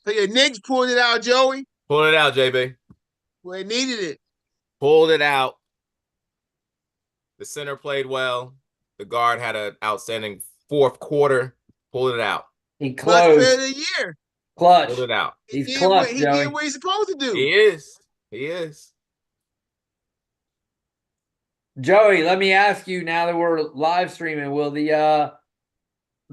So your Knicks pulled it out, Joey. Pull it out, JB. Where it needed it. Pulled it out. The center played well. The guard had an outstanding fourth quarter. Pulled it out. He Clutch player closed. of the year. Pulled Clutch. it out. He's clutch, He did Joey. what he's supposed to do. He is. He is. Joey, let me ask you now that we're live streaming, will the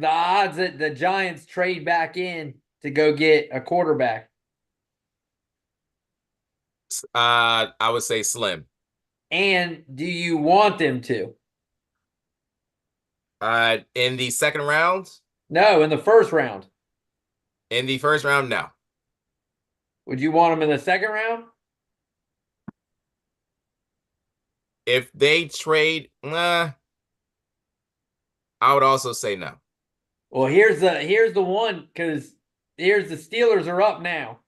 odds that the Giants trade back in to go get a quarterback? I would say slim. And do you want them to? In the second round? No, in the first round. In the first round, no. Would you want them in the second round? If they trade, I would also say no. Well, here's the one, because here's the Steelers are up now.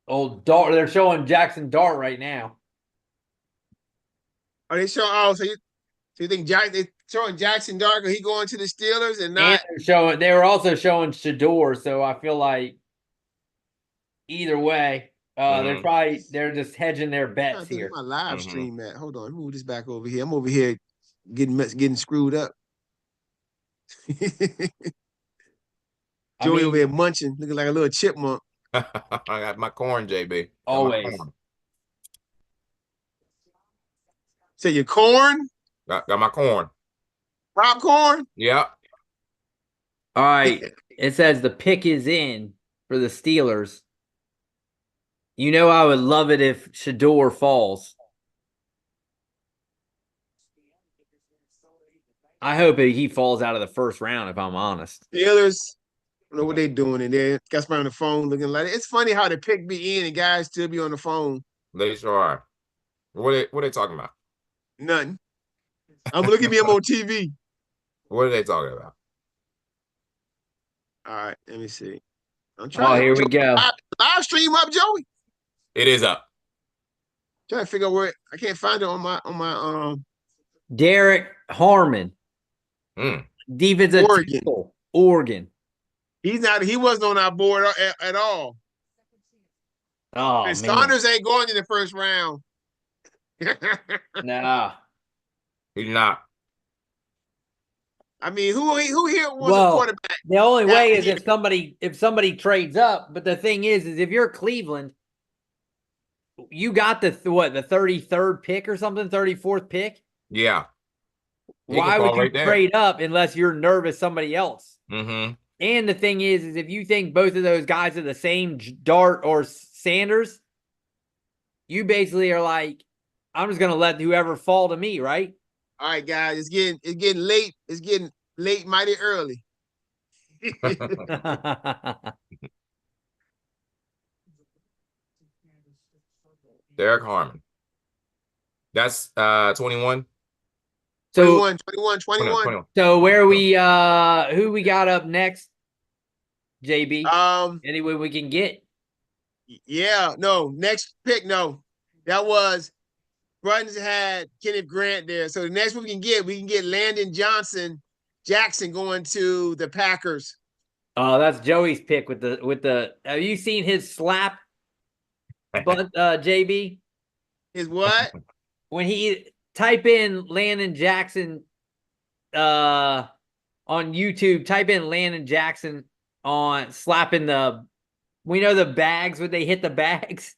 Old Dart, they're showing Jackson Dart right now. Are they showing? Oh, so you think they're showing Jackson Dart? He going to the Steelers and not? And they were also showing Shador, so I feel like either way, they're just hedging their bets here. My live stream at. Hold on, move this back over here. I'm over here getting screwed up. Joey over here munching, looking like a little chipmunk. I got my corn, JB. Always. Say your corn? Got my corn. Popcorn? Yeah. All right. It says the pick is in for the Steelers. You know I would love it if Shador falls. I hope he falls out of the first round, if I'm honest. Steelers, I don't know what they're doing in there. Got somebody on the phone looking like it. It's funny how the pick be in and guys still be on the phone. They sure are. What are they talking about? Nothing. I'm looking at me on TV. What are they talking about? All right, let me see. I'm trying. Oh, here we go. Live stream up, Joey. It is up. Trying to figure out where I can't find it on my Derek Harmon. Defensive tackle, Oregon. He wasn't on our board at all. Oh, and Saunders ain't going in the first round. Nah. He's not. I mean, who here was a quarterback? The only way is if somebody trades up. But the thing is if you're Cleveland, you got the 33rd pick or something, 34th pick. Yeah. Why would you trade up unless you're nervous somebody else? Mm-hmm. And the thing is if you think both of those guys are the same, Dart or Sanders, you basically are like, I'm just gonna let whoever fall to me, right? All right, guys, it's getting late. It's getting late, mighty early. Derek Harmon. That's 21. So 21. So where who we got up next? JB. Any way we can get? Yeah, no, next pick, no. That was Bruns had Kenneth Grant there. So the next one we can get Landon Jackson going to the Packers. Oh, that's Joey's pick with the have you seen his slap? But JB? His what? When he type in Landon Jackson on YouTube, type in Landon Jackson on slapping we know the bags when they hit the bags.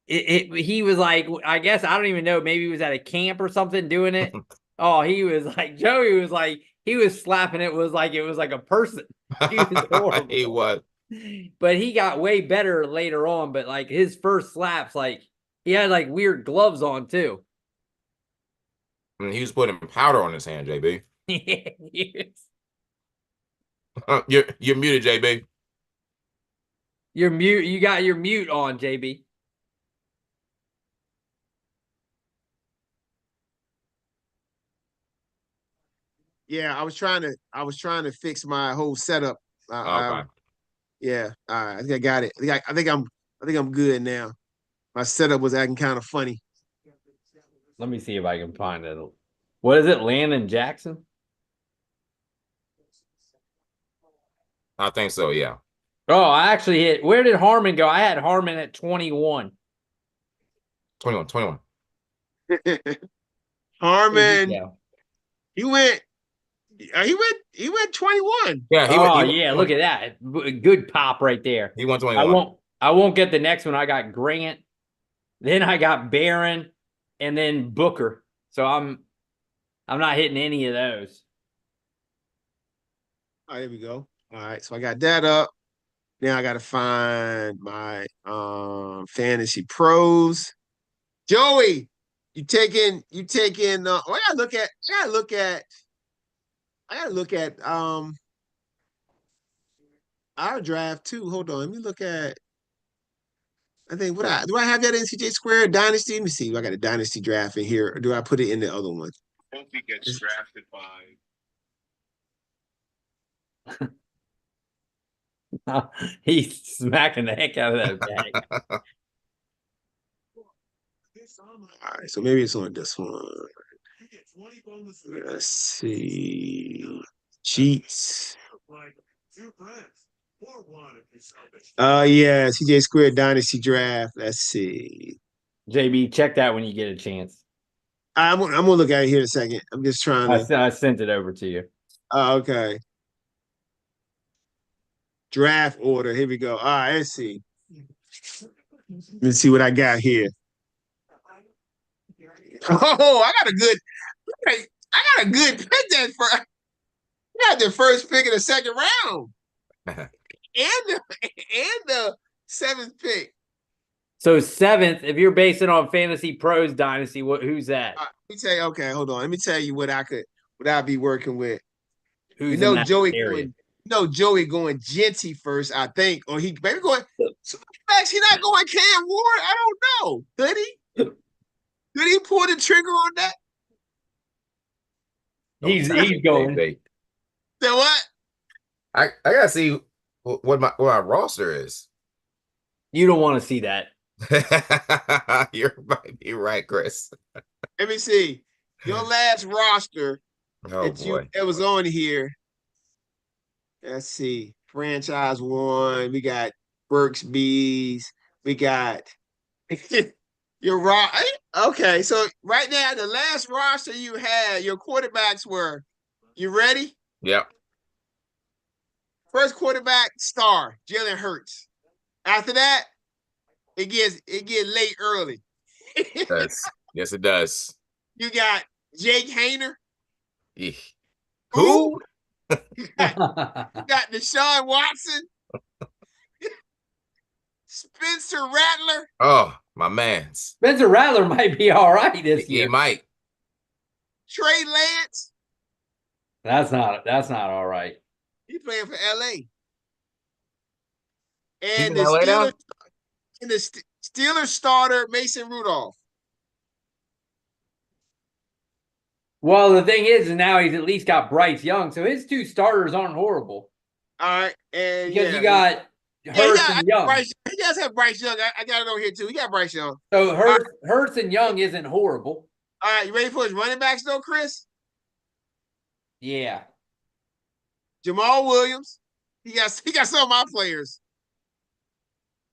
He was like, I guess, I don't even know, maybe he was at a camp or something doing it. Oh, he was like, Joey was like, he was slapping it was like a person. He was horrible. He was. But he got way better later on, but like his first slaps, like he had like weird gloves on too. And he was putting powder on his hand, JB. You're muted, JB. You're mute. You got your mute on, JB. Yeah, I was trying to fix my whole setup. Okay. Yeah, all right. I think I got it. I think I'm good now. My setup was acting kind of funny. Let me see if I can find it. What is it, Landon Jackson? I think so. Yeah. Oh, I actually hit. Where did Harmon go? I had Harmon at 21. 21. Harmon, Yeah. he went. He went 21. Yeah. Oh He went yeah, 21. look at that. Good pop right there. He went I 21. won't get the next one. I got Grant, then I got Barron, and then Booker. So I'm not hitting any of those. All right, here we go. All right, so I got that up. Now I gotta find my fantasy pros. Joey, I gotta look at our draft too. Hold on, let me look at. I think do I have that in CJ Square Dynasty? Let me see. I got a Dynasty draft in here, or do I put it in the other one? I hope he gets drafted by. He's smacking the heck out of that bag. All right, so maybe it's on this one. Let's see. Cheats. Yeah, CJ Square Dynasty draft. Let's see. JB, check that when you get a chance. I'm gonna look at it here in a second. I'm just trying to. I sent it over to you. Okay. Draft order. Here we go. All right, let's see. Let's see what I got here. Oh, I got a good pick that for. I got the first pick in the second round. and the 7th pick. So 7th, if you're basing on Fantasy Pros Dynasty, who's that? Let me tell you. Okay, hold on. Let me tell you what I'd be working with. Who's You know, in that Joey area? Joey going Genty first, I think, or he maybe going. Max, he not going Cam Ward. I don't know. Did he? Did he pull the trigger on that? He's going. Then what? I gotta see what my roster is. You don't want to see that. You might be right, Chris. Let me see. Your last roster Oh boy. that was on here. Let's see. Franchise 1. We got Burks Bees. We got your okay. So right now, the last roster you had, your quarterbacks were. You ready? Yep. First quarterback, star, Jalen Hurts. After that, it gets late early. It does. Yes, it does. You got Jake Hayner. Eek. Who? You got Deshaun Watson. Spencer Rattler. Oh, my man's. Spencer Rattler might be all right this He year. might. Trey Lance. That's not all right. He's playing for LA. He's And in LA now? the Steelers starter, Mason Rudolph. Well, the thing is now he's at least got Bryce Young, so his 2 starters aren't horrible. All right. And Because you got Hurts and Young. He does have Bryce Young. I got it over here too. He got Bryce Young. So Hurts and Young isn't horrible. All right, you ready for his running backs though, Chris? Yeah. Jamal Williams. He got some of my players.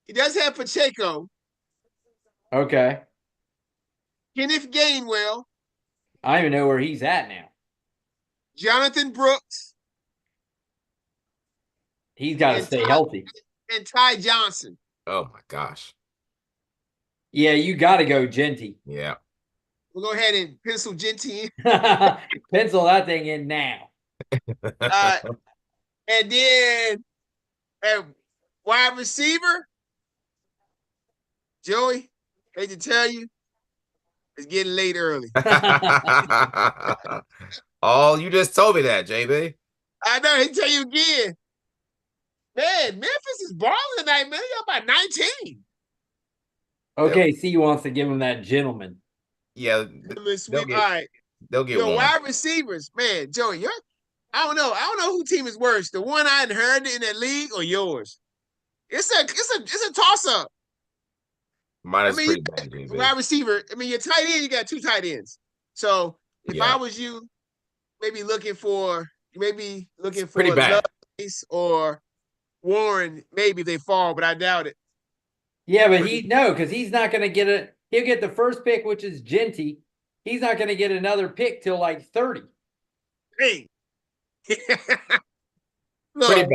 He does have Pacheco. Okay. Kenneth Gainwell. I don't even know where he's at now. Jonathan Brooks. He's got to And stay Ty- healthy. And Ty Johnson. Oh my gosh. Yeah, you got to go Genty. Yeah. We'll go ahead and pencil Genty in. Pencil that thing in now. And then at wide receiver, Joey, hate to tell you, it's getting late early. Oh, you just told me that, JB. I know, I hate to tell you again. Man, Memphis is balling tonight, man. Y'all by 19. Okay, C wants to give him that gentleman. Yeah, All right. they'll get Your one. wide receivers, man, Joey, I don't know who team is worse. The one I inherited in that league or yours. It's a toss-up. Mine is I mean, pretty bad, JB. Wide receiver. I mean, your tight end, you got 2 tight ends. So if Yeah. I was you, maybe looking for Pretty bad. Lovelace or Warren, maybe if they fall, but I doubt it. Yeah, but because he's not going to get it. He'll get the first pick, which is Genty. He's not going to get another pick till like 30. Hey. Pretty Look, bad.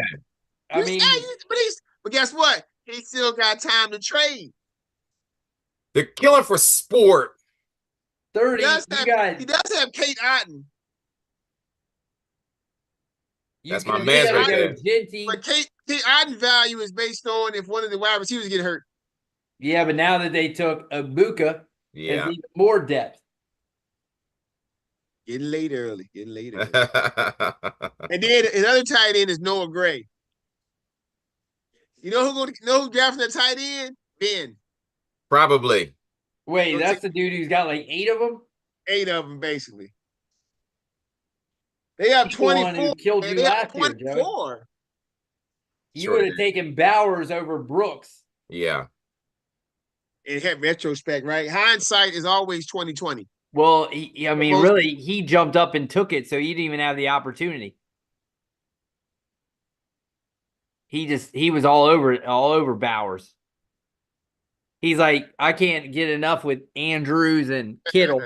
I mean, but guess what? He still got time to trade. They're killing for sport. 30. He does have Kate Otten. That's my man's right there. Genty. But Kate Otten's value is based on if one of the wide receivers get hurt. Yeah, but now that they took Ibuka, Yeah. has even more depth. Getting late early. And then another tight end is Noah Gray. You know who drafting the tight end? Ben. Probably. Wait, that's the dude who's got like 8 of them? 8 of them, basically. They have 24. Killed you they last have 24. Year, Joe. You Sure would have taken Bowers over Brooks. Yeah. In retrospect, right? Hindsight is always 2020. Well, really, he jumped up and took it, so he didn't even have the opportunity. He was all over Bowers. He's like, I can't get enough with Andrews and Kittle.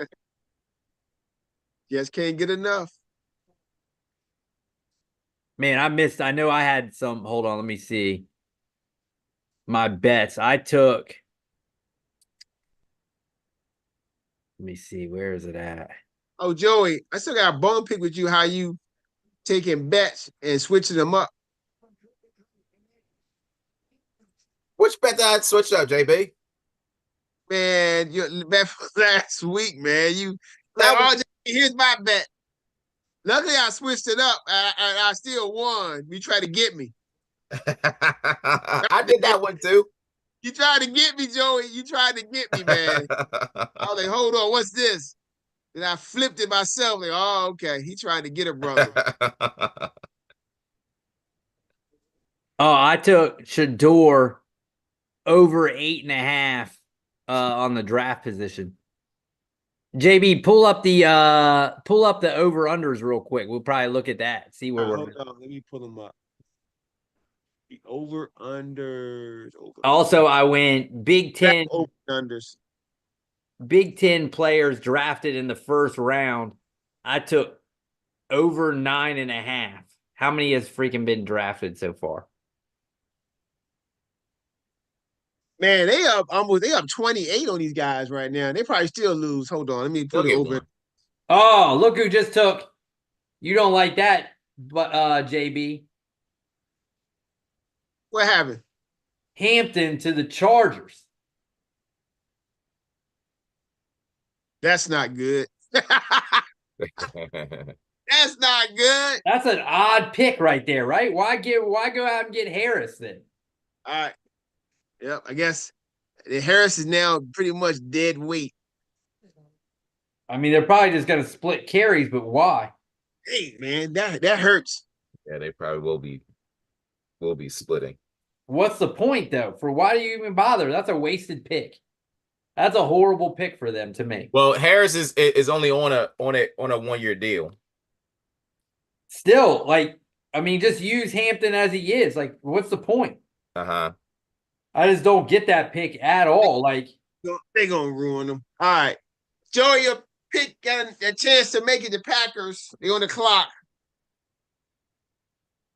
Just can't get enough. Man, I know I had some. Hold on, let me see. My bets. Let me see. Where is it at? Oh, Joey, I still got a bone pick with you how you taking bets and switching them up. Which bet did I switch up, JB? Man, your bet for last week, man. Here's my bet. Luckily, I switched it up. I still won. You tried to get me. I did that one too. You tried to get me, Joey. You tried to get me, man. I was like, hold on, what's this? And I flipped it myself. Like, oh, okay. He tried to get a brother. Oh, I took Shador over 8.5 on the draft position. JB, pull up the over unders real quick. We'll probably look at that. See where we're. Hold on, let me pull them up. The over unders. Also, I went Big Ten over unders. Big Ten players drafted in the first round. I took over 9.5. How many has freaking been drafted so far? Man, they up 28 on these guys right now. They probably still lose. Hold on, let me put it over. Oh, look who just took. You don't like that, but JB. What happened? Hampton to the Chargers. That's not good. That's not good. That's an odd pick right there, right? Why go out and get Harris then? All right. Yep, I guess Harris is now pretty much dead weight. I mean, they're probably just going to split carries, but why? Hey, man, that hurts. Yeah, they probably will be splitting. What's the point though? For why do you even bother? That's a wasted pick. That's a horrible pick for them to make. Well, Harris is only on a 1-year deal. Still, just use Hampton as he is. Like, what's the point? Uh-huh. I just don't get that pick at all. Like, they're gonna ruin them. All right. Joey, your pick got a chance to make it to Packers. They're on the clock.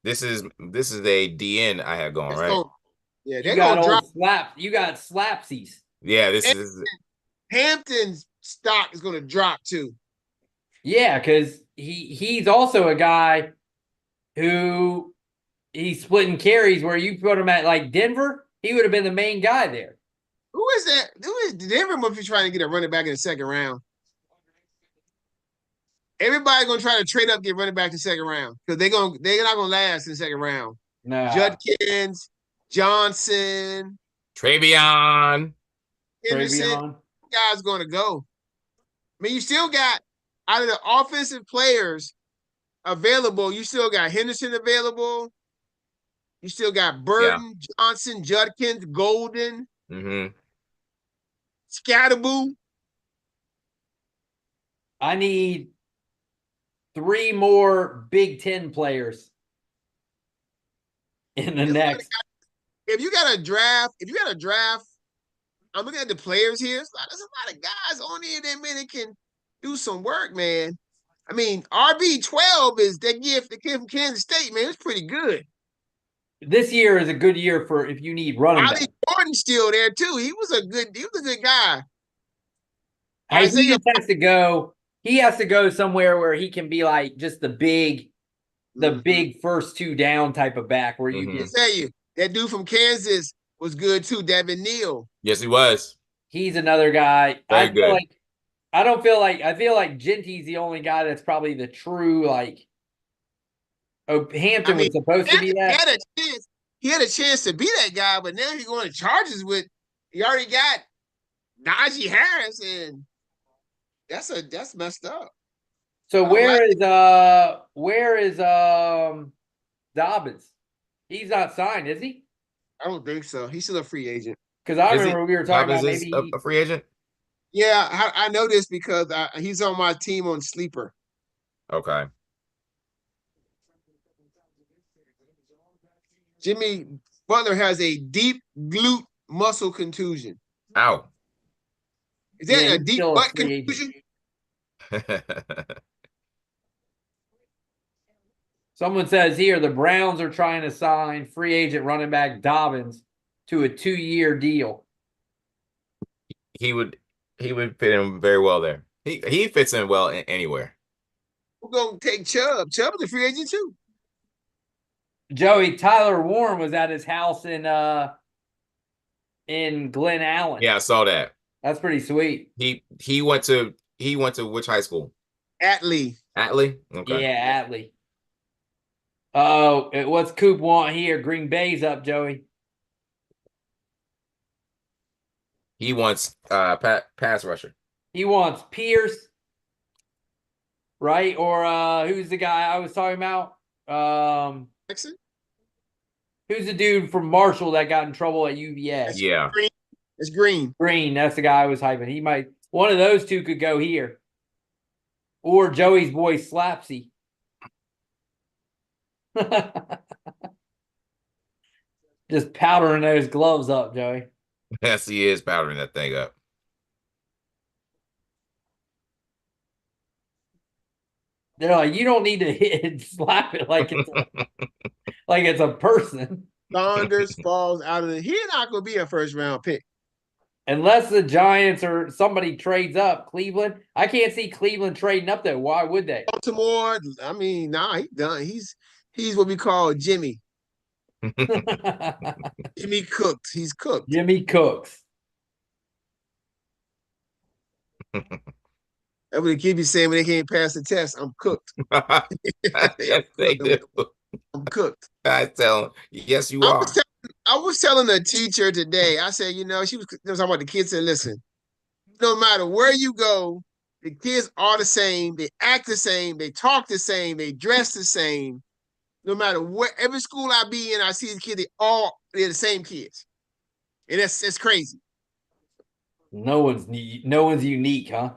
This is a DN I have going, right? Yeah, you got old slap. You got slapsies. Yeah, this is Hampton's stock is gonna drop too. Yeah, because he's also a guy who he's splitting carries where you put him at like Denver, he would have been the main guy there. Who is that? Who is Denver must be trying to get a running back in the second round? Everybody's gonna try to trade up, get running back in the second round because they're not gonna last in the second round. No. Judkins, Johnson, Travion, Henderson, guys gonna go. I mean, you still got out of the offensive players available, you still got Henderson available. You still got Burton, Johnson, Judkins, Golden, Scatterboo. I need 3 more Big Ten players. in the There's a lot of next. if you got a draft, I'm looking at the players here. There's a lot of guys on here that man that can do some work, man. I mean, RB12 is that gift that came from Kansas State, man. It's pretty good. This year is a good year for if you need running Ali back. Gordon's still there too. He was a good guy. Hey, he Isaiah, just has to go. He has to go somewhere where he can be like just the big first two down type of back where you Mhm. get. I tell you, that dude from Kansas was good too, Devin Neal. Yes, he was. He's another guy. Very good. I feel like Genty's the only guy that's probably the true like. Oh, Hampton was supposed to be that. He had a chance to be that guy, but now he's going to Chargers with. He already got Najee Harris, and that's messed up. So where is Dobbins? He's not signed, is he? I don't think so. He's still a free agent. Because I Is he? remember we were talking about Dobbins is maybe a free agent. Yeah, I know this because he's on my team on Sleeper. Okay. Jimmy Butler has a deep glute muscle contusion. Ow. Is that Yeah, a he's deep still a butt free agent. contusion? Someone says here the Browns are trying to sign free agent running back Dobbins to a 2-year deal. He would fit in very well there. He fits in well anywhere. We're gonna take Chubb. Chubb is a free agent too. Joey, Tyler Warren was at his house in Glen Allen. Yeah, I saw that. That's pretty sweet. He went to which high school? Atlee. Atlee? Okay. Yeah, Atlee. Oh, what's Coop want here? Green Bay's up, Joey. He wants pass rusher. He wants Pierce, right? Or who's the guy I was talking about? Jackson? Who's the dude from Marshall that got in trouble at UVA? Yeah. It's Green. Green, that's the guy I was hyping. He might one of those two could go here. Or Joey's boy Slapsy. Just powdering those gloves up, Joey. Yes, he is powdering that thing up. They're like, you don't need to hit slap it like it's a person. Saunders falls out of the. He's not gonna be a first round pick. Unless the Giants or somebody trades up. Cleveland. I can't see Cleveland trading up there. Why would they? Baltimore. I mean, nah, he's done. He's what we call Jimmy. Jimmy cooked. He's cooked. Jimmy Cooks. That's what the kid be saying when they can't pass the test. I'm cooked. Yes, they do. I'm cooked. I tell him, yes, you are. I was telling a teacher today, I said, she was talking about the kids, said, listen, no matter where you go, the kids are the same, they act the same, they talk the same, they dress the same. No matter where, every school I be in, I see the kids, they're the same kids. And it's crazy. No one's unique, huh?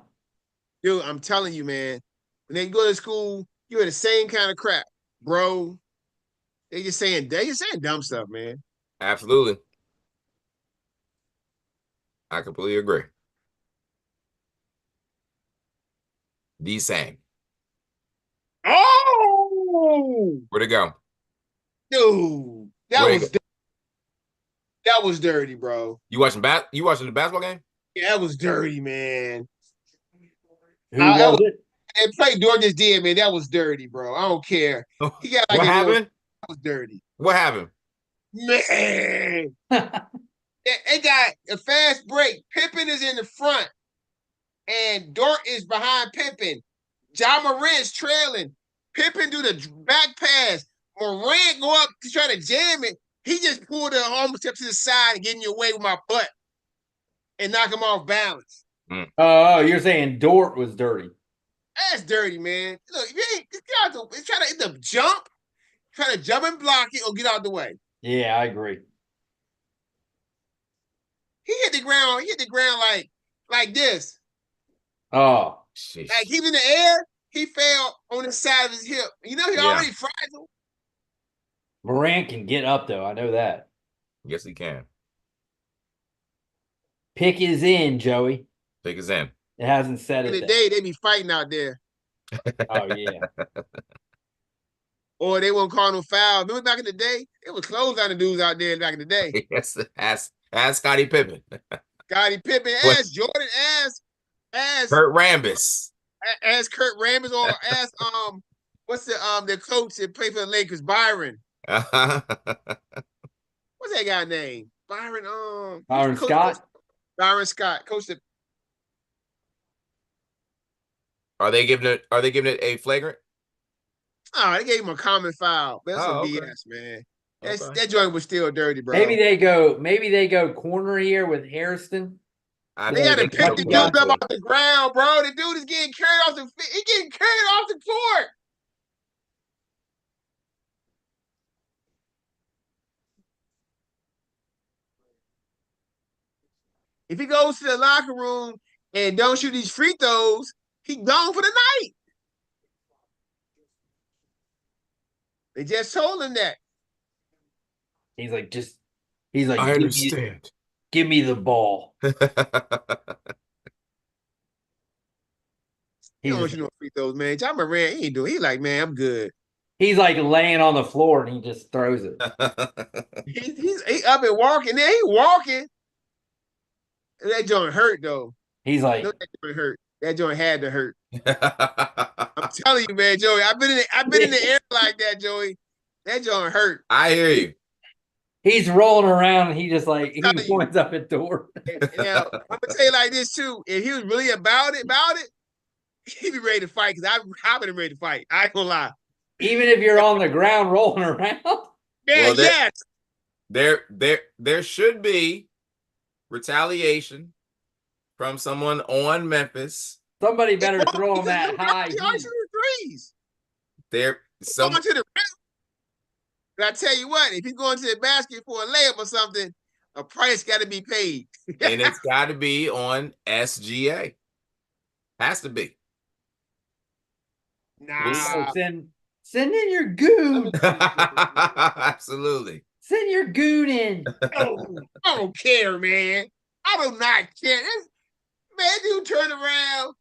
Dude, I'm telling you, man, when they go to school, you hear the same kind of crap, bro. They just saying dumb stuff, man. Absolutely. I completely agree. The same. Oh, Where'd it go? dude, Where'd it go? that was dirty, bro. You watching the basketball game? Yeah, that was dirty, man. Who was it? And play Georgia did, man. That was dirty, bro. I don't care. He got like What happened? That was dirty, What happened? man. They got a fast break. Pippen is in the front, and Dort is behind Pippen. Ja Morant's trailing. Pippen do the back pass. Morant go up to try to jam it. He just pulled the almost step to the side and get in your way with my butt and knock him off balance. Oh, you're saying Dort was dirty. That's dirty, man. Look, you ain't try to hit the jump, try to jump and block it or get out the way. Yeah, I agree. He hit the ground like this. Oh, Sheesh. Like he was in the air, he fell on the side of his hip. He already fragile. Morant can get up though. I know that. Yes, he can. Pick is in, Joey. Pick is in. It hasn't said In it. the day, they be fighting out there. Oh yeah. Or they won't call no foul. Remember back in the day? It was closed on the dudes out there back in the day. Yes, ask Scottie Pippen. Scottie Pippen, What? ask Jordan, ask Kurt Rambis. Kurt Rambis, or ask what's the coach that played for the Lakers, Byron. What's that guy name? Byron Byron Scott. Byron Scott, coach the Are they giving it a flagrant? Oh, they gave him a common foul. That's some okay. BS, man. Okay. That joint was still dirty, bro. Maybe they go corner here with Harrison. They got to pick the dude got up off the ground, bro. The dude is getting carried off he getting carried off the court. If he goes to the locker room and don't shoot these free throws, he gone for the night. They just told him that. He's like, I understand. Give me the ball. He don't shoot no free throws, man. John Moran, he ain't doing. He like, man, I'm good. He's like laying on the floor and he just throws it. He up and walking. Then he walking. That joint hurt though. He's like, that joint hurt. That joint had to hurt. I'm telling you, man, Joey. I've been in the air like that, Joey. That joint hurt. I hear you. He's rolling around and he just like he points up at door. Now, I'm gonna tell you like this too. If he was really about it, he'd be ready to fight because I've been ready to fight. I ain't gonna lie. Even if you're on the ground rolling around. Yeah, Well, yes. There should be retaliation from someone on Memphis. Somebody better throw him that high. He always shooting threes. Going to the rim. But I tell you what, if he's going to the basket for a layup or something, a price got to be paid. And it's got to be on SGA. Has to be. Nah. Send in your goon. Absolutely. Send your goon in. I don't care, man. I do not care. Man, dude turn around.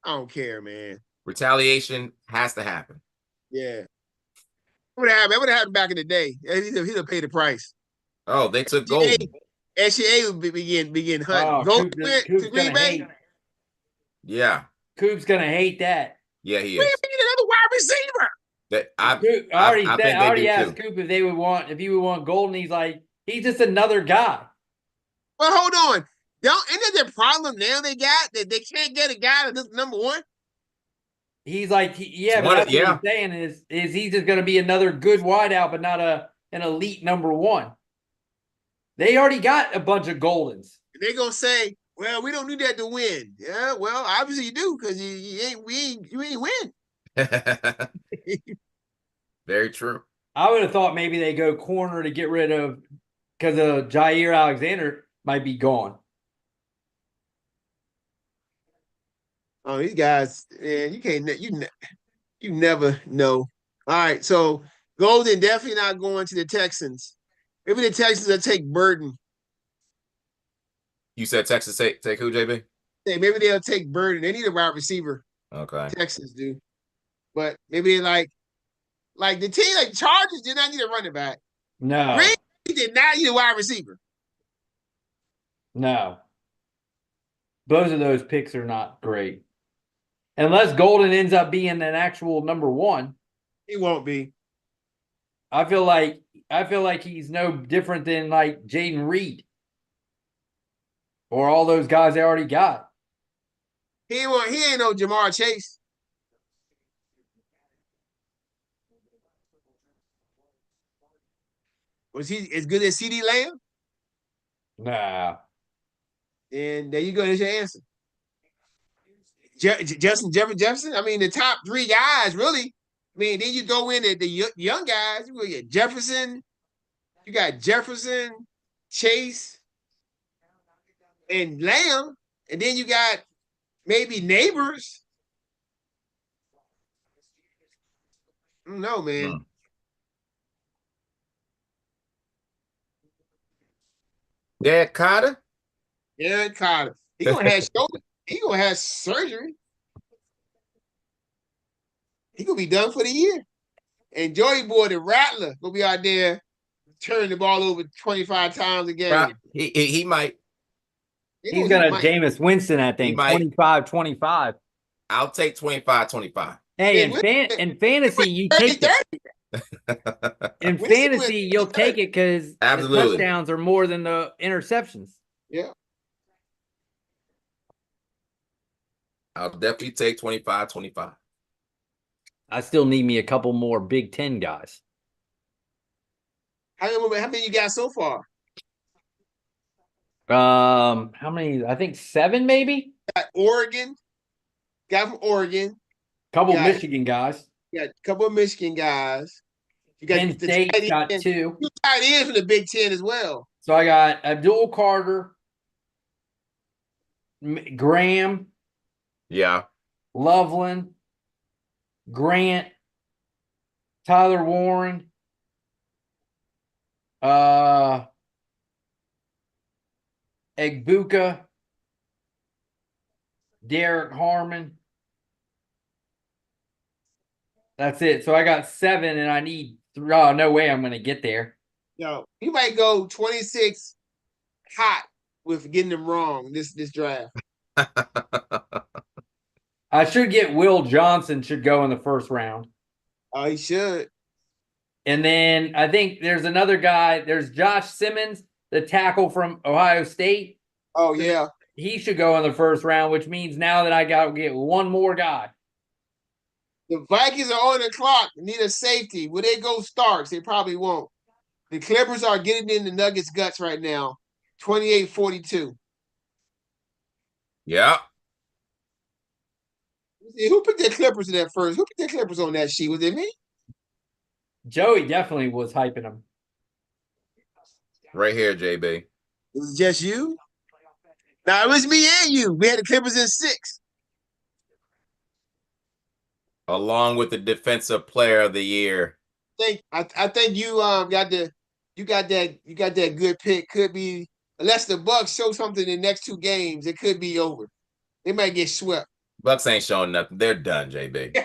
I don't care, man. Retaliation has to happen. Yeah. What would have happened back in the day. He'd have paid the price. Oh, they took gold. SGA would begin hunting. Oh, Gold Coop's to Green Bay. Yeah. Coop's gonna hate that. Yeah, he We is. need another wide receiver. I already asked Coop if he would want Golden. He's like, he's just another guy. But hold on. Isn't that the problem now they got that they can't get a guy that's number one? He's like, but that's what he's saying is he's just going to be another good wideout, but not an elite number one. They already got a bunch of Goldens. They're gonna say, "Well, we don't need that to win." Yeah, well, obviously you do because you ain't win. Very true. I would have thought maybe they go corner to get rid of because Jair Alexander might be gone. Oh, these guys, man, you never know. All right, so Golden definitely not going to the Texans. Maybe the Texans will take Burden. You said Texas take who, JB? Hey, maybe they'll take Burden. They need a wide receiver. Okay. Texans do. But maybe they like the team, like Chargers did not need a running back. No. Green did not need a wide receiver. No. Both of those picks are not great. Unless Golden ends up being an actual number one. He won't be. I feel like he's no different than like Jaden Reed. Or all those guys they already got. He ain't no Jamar Chase. Was he as good as CeeDee Lamb? Nah. And there you go. There's your answer. Justin Jefferson. I mean, the top three guys, really. I mean, then you go in at the young guys. You got Jefferson. You got Jefferson, Chase, and Lamb. And then you got maybe Neighbors. don't know, man. Hmm. Derek Carter? Derek Carter. He gonna have shoulder. He gonna have surgery. He gonna be done for the year. And Joey Boy, the Rattler, gonna be out there turning the ball over 25 times a game. He might. He's gonna Jameis Winston that thing, might. 25-25. I'll take 25-25. Hey, Yeah, in fantasy, you take it. In Winston fantasy, went you'll 30. take it because the Absolutely. touchdowns are more than the interceptions. Yeah. I'll definitely take 25-25. I still need me a couple more Big Ten guys. How many you got so far? How many? I think 7, maybe. Got Oregon. Guy from Oregon. Couple Got- Michigan guys. You got a couple of Michigan guys. You got Penn the State tight got end. 2. Two tight ends from the Big Ten as well. So I got Abdul Carter, Graham, Yeah. Loveland, Grant, Tyler Warren, Egbuka, Derek Harmon. That's it. So I got 7 and I need 3. Oh, no way I'm going to get there. No, you might go 26 hot with getting them wrong this draft. I should get Will Johnson should go in the first round. Oh, he should. And then I think there's another guy. There's Josh Simmons, the tackle from Ohio State. Oh, yeah. He should go in the first round, which means now that I got to get one more guy. The Vikings are on the clock. Need a safety. Will they go Starks? They probably won't. The Clippers are getting in the Nuggets' guts right now. 28-42. Yeah. Who put the Clippers in that first? Who put the Clippers on that sheet? Was it me? Joey definitely was hyping him. Right here, JB. It was just you? Nah, it was me and you. We had the Clippers in 6. Along with the defensive player of the year. I think you got that good pick. Could be, unless the Bucks show something in the next 2 games, it could be over. They might get swept. Bucks ain't showing nothing. They're done, JB.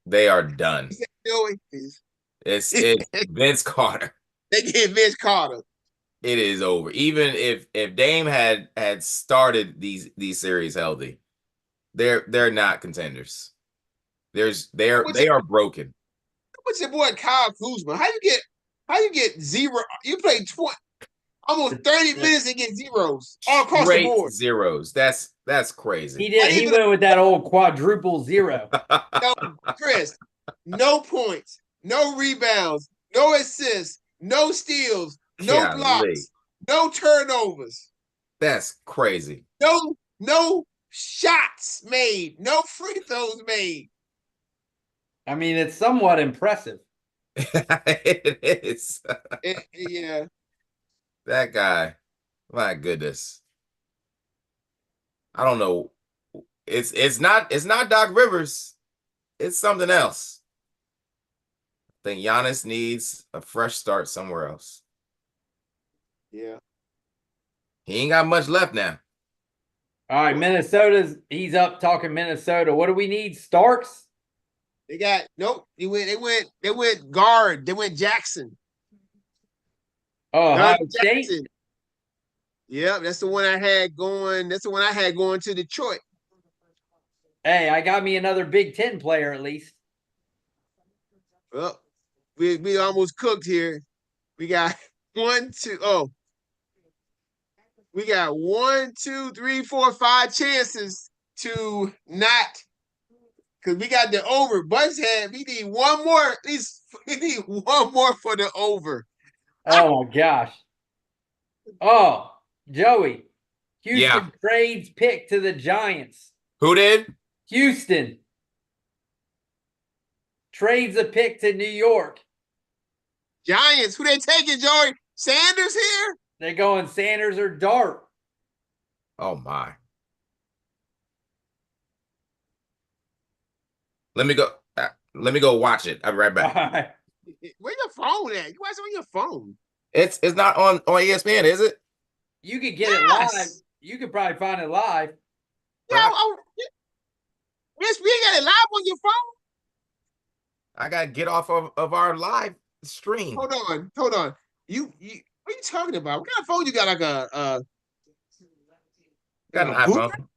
They are done. It's Vince Carter. They get Vince Carter. It is over. Even if Dame had started these series healthy, they're not contenders. They are broken. What's your boy Kyle Kuzma? How you get 0? You played almost 30 minutes and get zeros all across the board. Zeros. That's crazy. He did. He went with that old quadruple 0. No, Chris, no points, no rebounds, no assists, no steals, no blocks, no turnovers. That's crazy. No shots made, no free throws made. I mean, it's somewhat impressive. It is. Yeah. That guy, my goodness. I don't know. It's not Doc Rivers. It's something else. I think Giannis needs a fresh start somewhere else. Yeah. He ain't got much left now. All right, he's up talking Minnesota. What do we need? Starks? They got They went guard. They went Jackson. Oh, Ohio State. Yep, that's the one I had going. That's the one I had going to Detroit. Hey, I got me another Big Ten player at least. Well, we almost cooked here. We got 1, 2. Oh, we got 1, 2, 3, 4, 5 chances to not. Because we got the over. Bucks had, we need one more. At least we need one more for the over. Oh, my gosh. Oh, Joey. Houston trades pick to the Giants. Who did? Houston. Trades a pick to New York. Giants. Who they taking, Joey? Sanders here? They're going Sanders or Dart. Oh, my. Let me go. Let me go watch it. I'll be right All back. right. Where your phone at? You watch it on your phone. It's not on ESPN, is it? You could get it live. Yes. You could probably find it live. Yeah, yes, we got it live on your phone. I gotta get off of our live stream. Hold on. You what are you talking about? What kind of phone you got? Like Got an a boot? iPhone.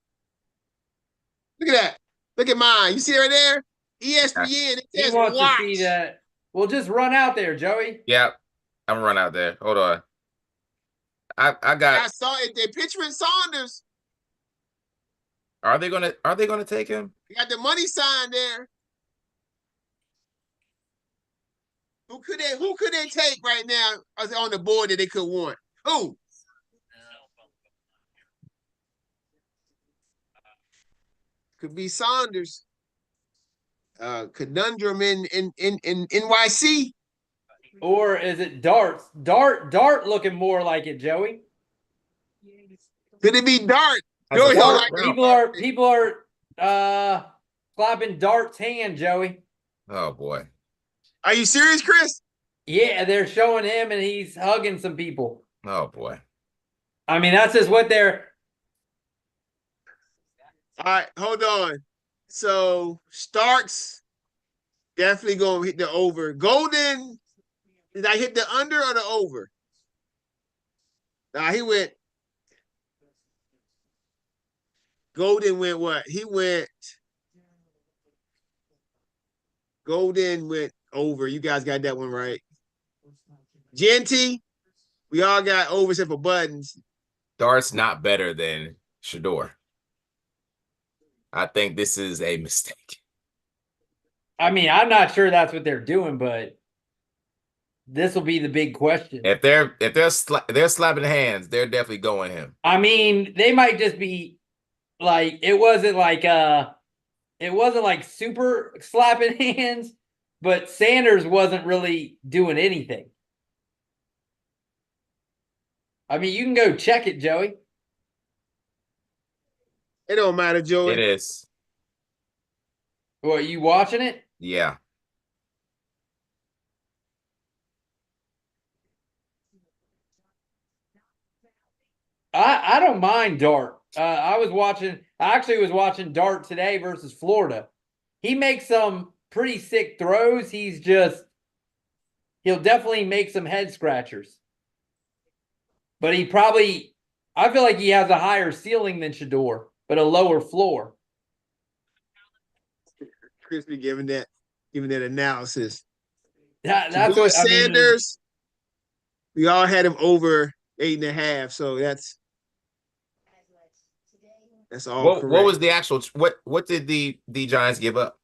Look at that. Look at mine. You see it right there? ESPN. It He says wants watch. to see that. Well, just run out there, Joey. Yeah, I'm gonna run out there. Hold on. I I got. saw it. They're picturing Saunders. Are they gonna take him? You got the money sign there. Who could they take right now on the board that they could want? Who? Could be Saunders. Conundrum in NYC. Or is it Dart? Dart looking more like it, Joey. Could it be Dart? That's Joey a don't Dart. like People are clapping Dart's hand, Joey. Oh boy. Are you serious, Chris? Yeah, they're showing him and he's hugging some people. Oh boy. I mean, that's just what they're. All right, hold on. So Starks definitely gonna hit the over. Golden, did I hit the under or the over? Nah, he went. Golden went what? He went. Golden went over. You guys got that one right. Genty, we all got over except for Buttons. Dart's not better than Shador. I think this is a mistake. I mean, I'm not sure that's what they're doing, but this will be the big question. If they're slapping hands, they're definitely going him. I mean, they might just be like it wasn't like super slapping hands, but Sanders wasn't really doing anything. I mean, you can go check it, Joey. It don't matter, Joey. It is. What, you watching it? Yeah. I don't mind Dart. I actually was watching Dart today versus Florida. He makes some pretty sick throws. He'll definitely make some head scratchers. But I feel like he has a higher ceiling than Shador, but a lower floor. Chris be giving that analysis. That's Shador what Sanders. We all had him over 8.5, so that's all correct. What was the actual? What did the Giants give up?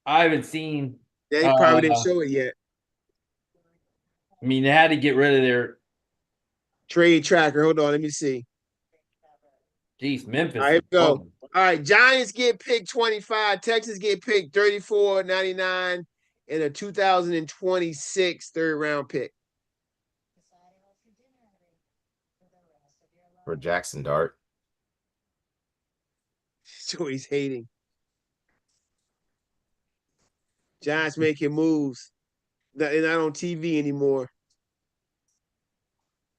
I haven't seen. They probably didn't show it yet. I mean, they had to get rid of their. Trade tracker. Hold on, let me see. Geez, Memphis. All right, here we go. All right, Giants get picked 25. Texans get picked 34.99 in a 2026 third round pick. For Jackson Dart. Joey's hating. Giants making moves. They're not on TV anymore.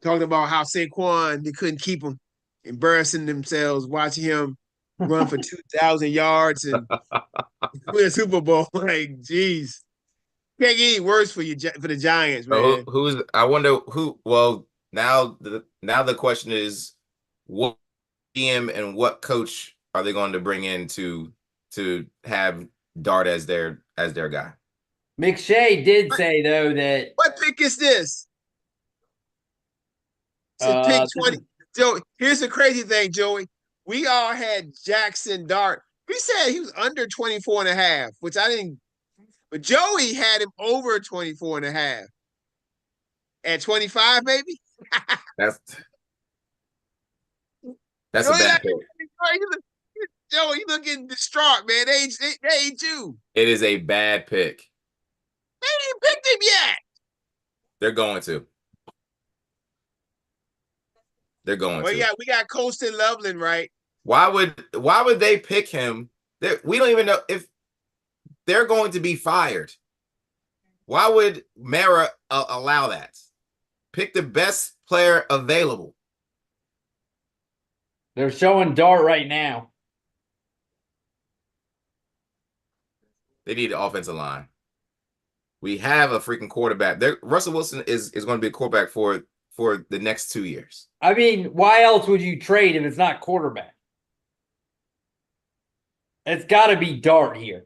Talking about how Saquon, they couldn't keep him. Embarrassing themselves watching him run for 2,000 yards and win a Super Bowl. Like, geez. Can't get any worse for the Giants, man. So I wonder who. Well, now the question is, what GM and what coach are they going to bring in to have Dart as their guy? McShay did say though that. What pick is this? It's pick 20. Joey, here's the crazy thing, Joey. We all had Jackson Dart. We said he was under 24.5, which I didn't. But Joey had him over 24.5. At 25, maybe? That's a bad pick. Joey, you looking distraught, man. They ain't you. It is a bad pick. They ain't picked him yet. They're going to. They're going Well, to. yeah, we got Colston Loveland, right? Why would they pick him? We don't even know if they're going to be fired. Why would Mara allow that? Pick the best player available. They're showing Dart right now. They need an offensive line. We have a freaking quarterback. Russell Wilson is going to be a quarterback for the next 2 years. I mean, why else would you trade if it's not quarterback? It's got to be Dart here.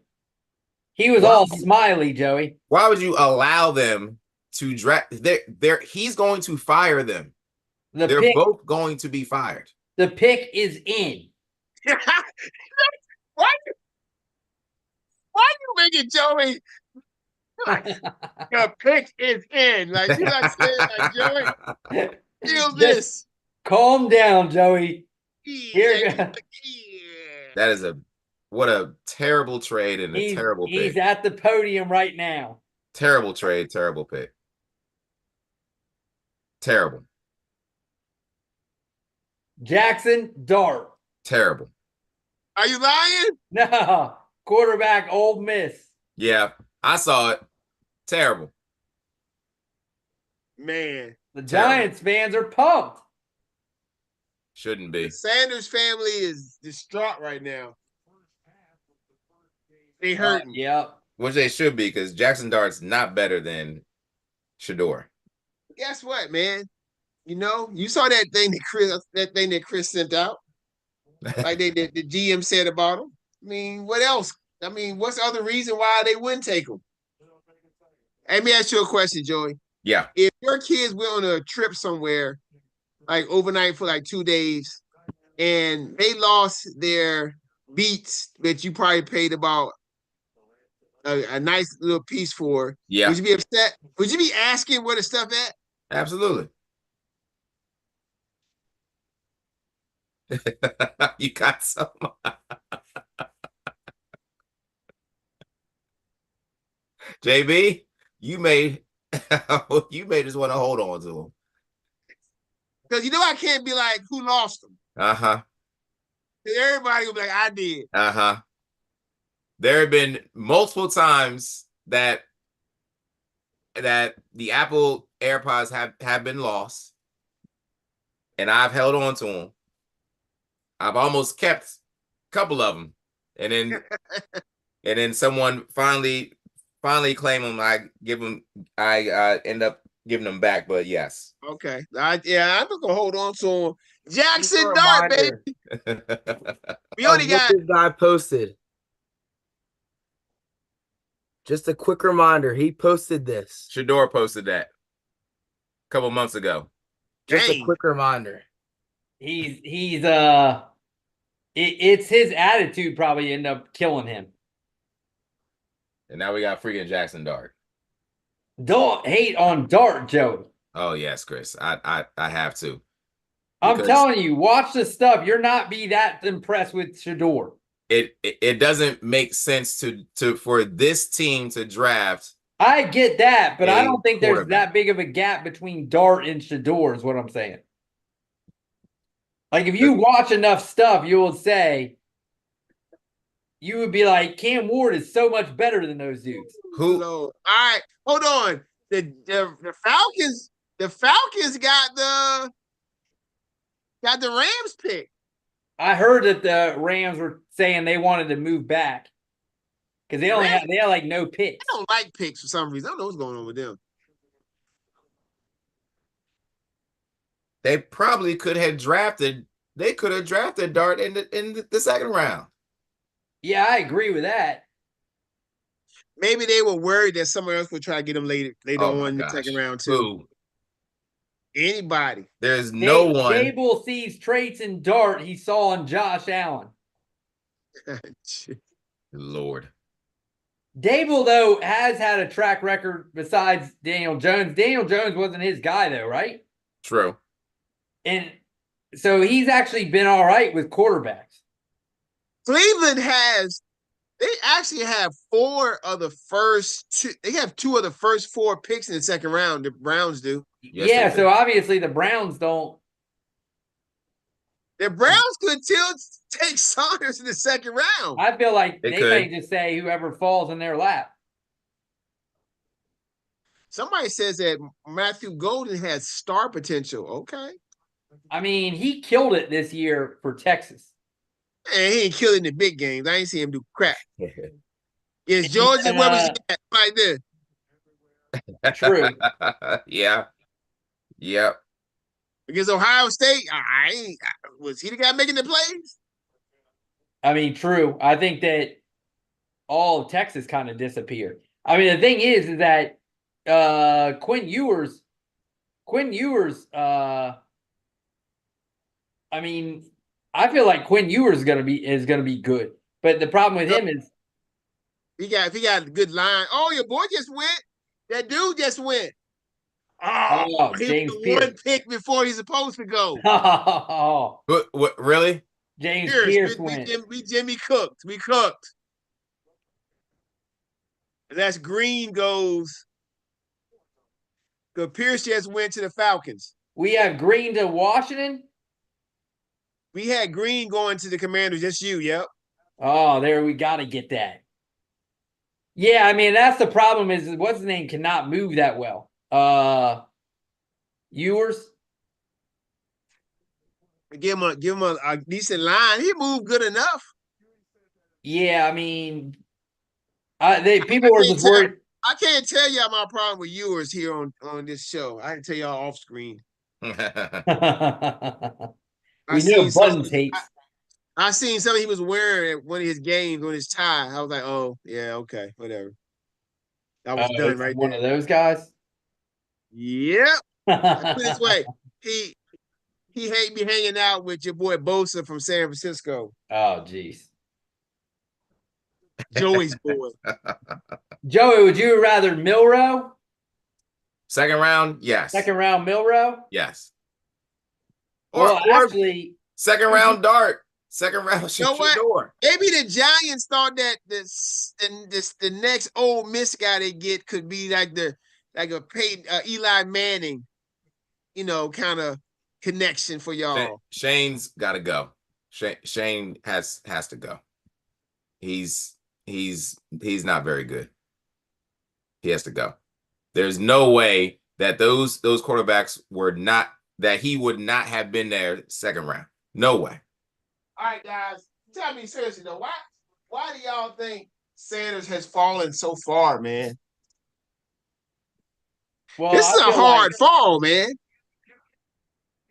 He was all smiley, Joey. Why would you allow them to draft? He's going to fire them. They're both going to be fired. The pick is in. Why you making Joey? The pick is in. Like you like saying, like Joey, feel this. Calm down, Joey. Yeah. That is what a terrible trade and a terrible pick. He's at the podium right now. Terrible trade, terrible pick. Terrible. Jackson, Dart. Terrible. Are you lying? No. Quarterback, Ole Miss. Yeah, I saw it. Terrible. Man. The Giants fans are pumped. Shouldn't be. The Sanders family is distraught right now. They hurting. Yep. Which they should be, because Jackson Dart's not better than Shedeur. Guess what, man? You know, you saw that thing that Chris sent out. Like the GM said about him. I mean, what else? I mean, what's the other reason why they wouldn't take him? Let me ask you a question, Joey. Yeah. If your kids went on a trip somewhere, like overnight for like 2 days, and they lost their Beats that you probably paid about a nice little piece for, yeah, would you be upset? Would you be asking where the stuff at? Absolutely. You got some. JB, you may just want to hold on to them. Because you know I can't be like, who lost them? Uh-huh. Everybody will be like, I did. Uh-huh. There have been multiple times that the Apple AirPods have been lost, and I've held on to them. I've almost kept a couple of them, and then someone finally claim them. I end up giving them back, but yes. Okay. I'm not gonna hold on to them. Jackson Dart, baby. We only got this guy posted. Just a quick reminder, he posted this. Shedeur posted that a couple months ago. Just a quick reminder. It's his attitude probably end up killing him. And now we got freaking Jackson Dart. Don't hate on Dart, Joey. Oh yes, Chris. I have to. I'm telling you, watch the stuff. You're not be that impressed with Shedeur. It doesn't make sense for this team to draft. I get that, but I don't think there's that big of a gap between Dart and Shedeur is what I'm saying. Like if you watch enough stuff, you will say you would be like, Cam Ward is so much better than those dudes. Who? All right, hold on. The Falcons got the Rams pick. I heard that the Rams were saying they wanted to move back because they had like no picks. I don't like picks for some reason. I don't know what's going on with them. They probably could have drafted. They could have drafted Dart in the second round. Yeah, I agree with that. Maybe they were worried that someone else would try to get them later on in the second round too. Who? Anybody. There's no one. Dable sees traits in Dart he saw in Josh Allen. Lord. Dable, though, has had a track record besides Daniel Jones. Daniel Jones wasn't his guy, though, right? True. And so he's actually been all right with quarterbacks. Cleveland they actually have four of the first two. They have two of the first four picks in the second round. The Browns do. Yes, yeah, so obviously the Browns don't. The Browns could still take Saunders in the second round. I feel like They they could. may just say whoever falls in their lap. Somebody says that Matthew Golden has star potential. Okay. I mean, he killed it this year for Texas. And he ain't killing the big games. I ain't seen him do crap. Yes, Georgia, where was he at? Like this. True. Yeah. Yep. Against Ohio State, I ain't was he the guy making the plays? I mean, true. I think that all of Texas kind of disappeared. I mean, the thing is that Quinn Ewers, I mean, I feel like Quinn Ewers is gonna be good. But the problem with him is If he got a good line. Oh, your boy just went. That dude just went. Oh, he James was Pierce. one pick before he's supposed to go. What really? James Pierce, Pierce we went. Jimmy cooked. We cooked. And that's Green goes. Because Pierce just went to the Falcons. We have Green to Washington. We had Green going to the Commanders. Just you, yep. Oh, there we got to get that. Yeah, I mean that's the problem. Is what's his name cannot move that well. Ewers. Give him a decent line. He moved good enough. Yeah, I mean, people were just worried. I can't tell y'all my problem with Ewers here on this show. I can tell y'all off screen. We I knew seen Buttons hates. I seen something he was wearing at one of his games on his tie. I was like, oh yeah, okay, whatever. I was done right one there. of those guys. Yep. I put it this way, he hate me hanging out with your boy Bosa from San Francisco, Oh, jeez. Joey's boy. Joey, would you rather Milrow? Second round, yes. Second round Milrow? Yes. Well, Or actually, second round Dart. Second round You know what? Shador. Maybe the Giants thought that the next old Miss guy they get could be like a Peyton, Eli Manning, kind of connection for y'all. Shane's got to go. Shane has to go. He's not very good. He has to go. There's no way that those quarterbacks he would not have been there second round. No way. All right, guys, tell me seriously though, why do y'all think Sanders has fallen so far, man? well, This is I a feel hard like- fall, man.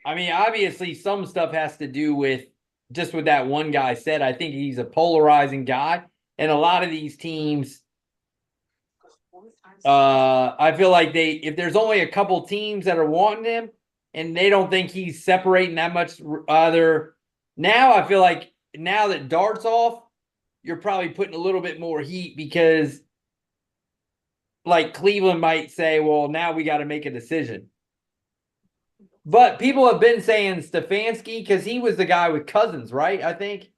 I mean, obviously, some stuff has to do with just what that one guy said. I think he's a polarizing guy, and a lot of these teams, I feel like if there's only a couple teams that are wanting him, and they don't think he's separating that much other. Now I feel like now that Dart's off, you're probably putting a little bit more heat because, like Cleveland might say, well, now we got to make a decision. But people have been saying Stefanski because he was the guy with Cousins, right? I think.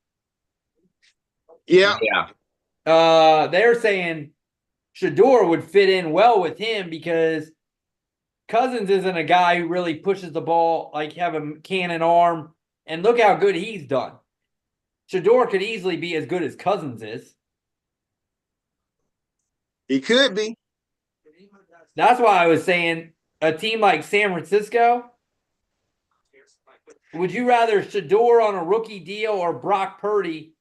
Yeah. They're saying Shador would fit in well with him because Cousins isn't a guy who really pushes the ball, like have a cannon arm. And look how good he's done. Shador could easily be as good as Cousins is. He could be. That's why I was saying a team like San Francisco. Would you rather Shador on a rookie deal or Brock Purdy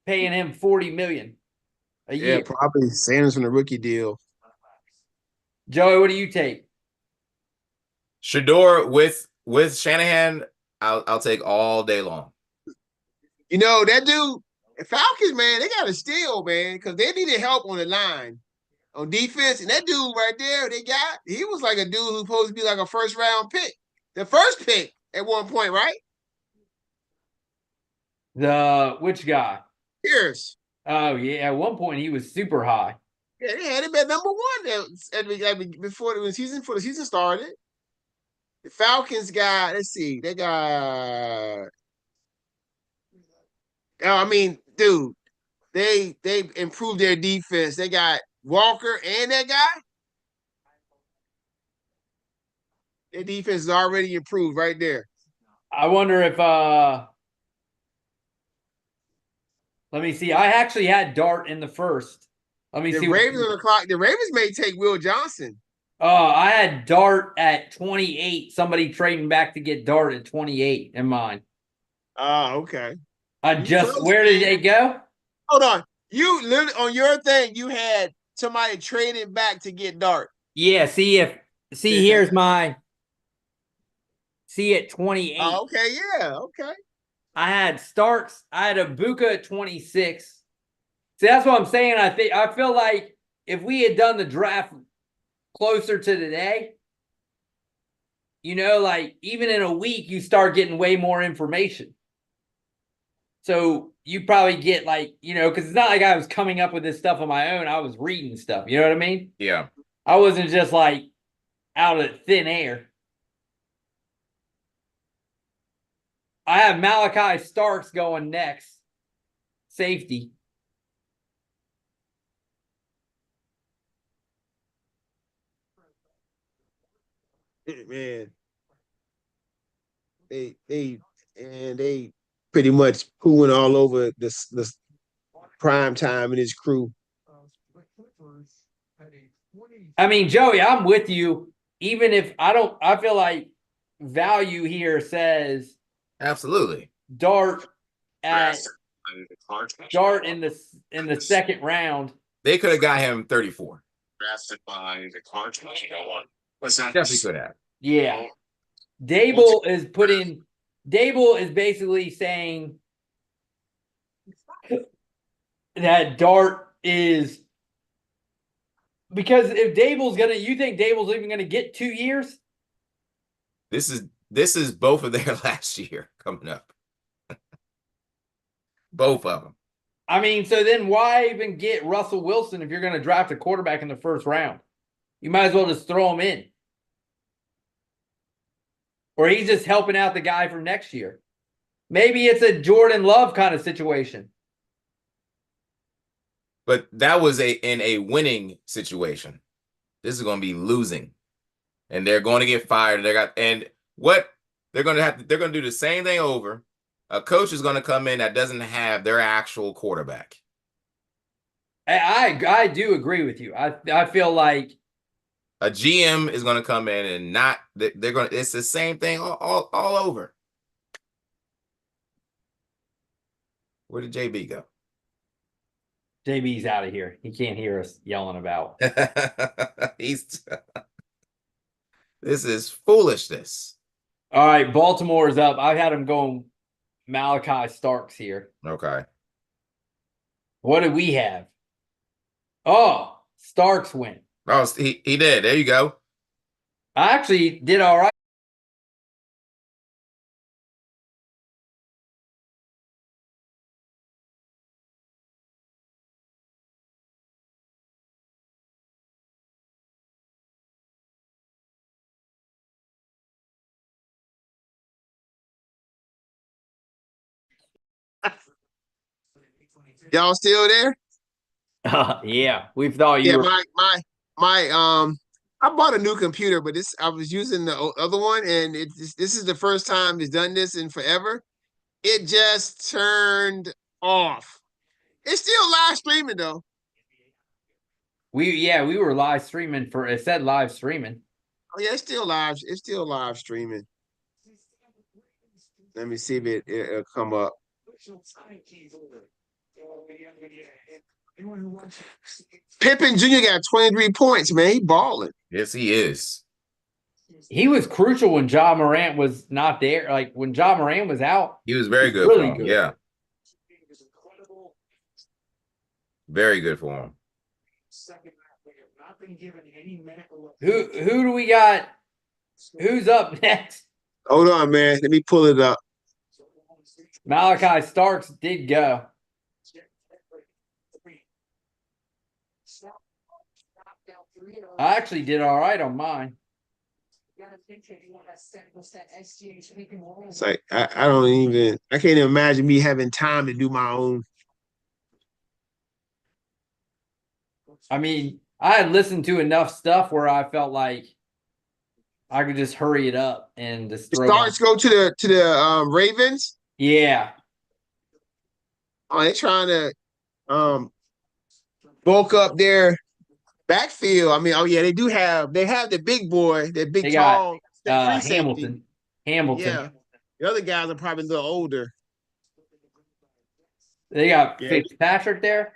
paying him $40 million a year? Yeah, probably Sanders from the rookie deal. Joey, what do you take? Shador with Shanahan, I'll take all day long. That dude, Falcons, man, they got to steal, man, because they needed help on the line, on defense. And that dude right there, he was like a dude who's supposed to be like a first round pick. The first pick at one point, right? Which guy? Pierce. Oh, yeah. At one point, he was super high. Yeah, they had him at number one before the season started. The Falcons got, let's see, they got. Dude, they improved their defense. They got Walker and that guy. Their defense is already improved right there. I wonder if Let me see. I actually had Dart in the first. Let me The see. Ravens on the clock. The Ravens may take Will Johnson. I had Dart at 28. Somebody trading back to get Dart at 28 in mine. Okay. Where did they go? Hold on. You literally on your thing, you had somebody trading back to get Dart. Yeah, see here's my at 28. Oh, okay, yeah, okay. I had Starks, I had Ibuka at 26. See, that's what I'm saying. I feel like if we had done the draft closer to today, like even in a week, you start getting way more information. So you probably get because it's not like I was coming up with this stuff on my own. I was reading stuff. You know what I mean? Yeah. I wasn't just like out of thin air. I have Malachi Starks going next. Safety. Man. They pretty much pooing all over this prime time and his crew. I mean, Joey, I'm with you. Even if I feel like value here says Absolutely. Dart Drafted in the second round. They could have got him 34. by the Cardinals. You know what? What's that? Definitely could have. Yeah. Dable is basically saying that Dart is because if you think Dable's even gonna get 2 years? This is both of their last year coming up. Both of them. I mean, so then why even get Russell Wilson if you're going to draft a quarterback in the first round? You might as well just throw him in. Or he's just helping out the guy for next year. Maybe it's a Jordan Love kind of situation. But that was in a winning situation. This is going to be losing. And they're going to get fired. They're going to do the same thing over. A coach is going to come in that doesn't have their actual quarterback. I do agree with you. I feel like a GM is going to come in and it's the same thing all over. Where did JB go? JB's out of here. He can't hear us yelling about. This is foolishness. All right, Baltimore's up. I had him going Malachi Starks here. Okay. What did we have? Oh, Starks win. Oh, he did. There you go. I actually did all right. Y'all still there? Yeah, we thought you were. I bought a new computer, but I was using the other one, and this is the first time it's done this in forever. It just turned off. It's still live streaming though. We were live streaming it said live streaming. Oh yeah, it's still live streaming. Let me see if it'll come up. Pippen Jr. got 23 points, man. He balling. Yes, he is. He was crucial when Ja Morant was not there. Like when Ja Morant was out, he was very good. Really good. Yeah. Very good for him. Who do we got? Who's up next? Hold on, man. Let me pull it up. Malachi Starks did go. I actually did all right on mine. It's like I can't even imagine me having time to do my own. I mean, I had listened to enough stuff where I felt like I could just hurry it up and just throw. Starks go to the Ravens. Yeah. Oh, they're trying to bulk up their backfield. I mean, oh yeah, they have the big boy, the big They got tall free safety. Hamilton. Hamilton. Yeah. The other guys are probably a little older. They got Yeah. Fitzpatrick there.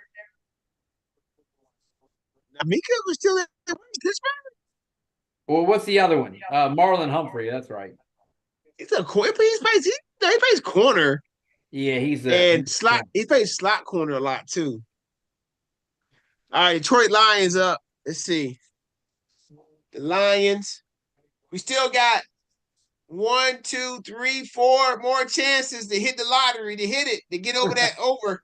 Mika was still in Pittsburgh. Well, what's the other one? Marlon Humphrey. That's right. He's a corner. He plays corner Yeah, he's and slot. He plays slot corner a lot too. All right, Detroit Lions up. Let's see. The Lions. We still got 1, 2, 3, 4 more chances to hit the lottery, to hit it, to get over that over.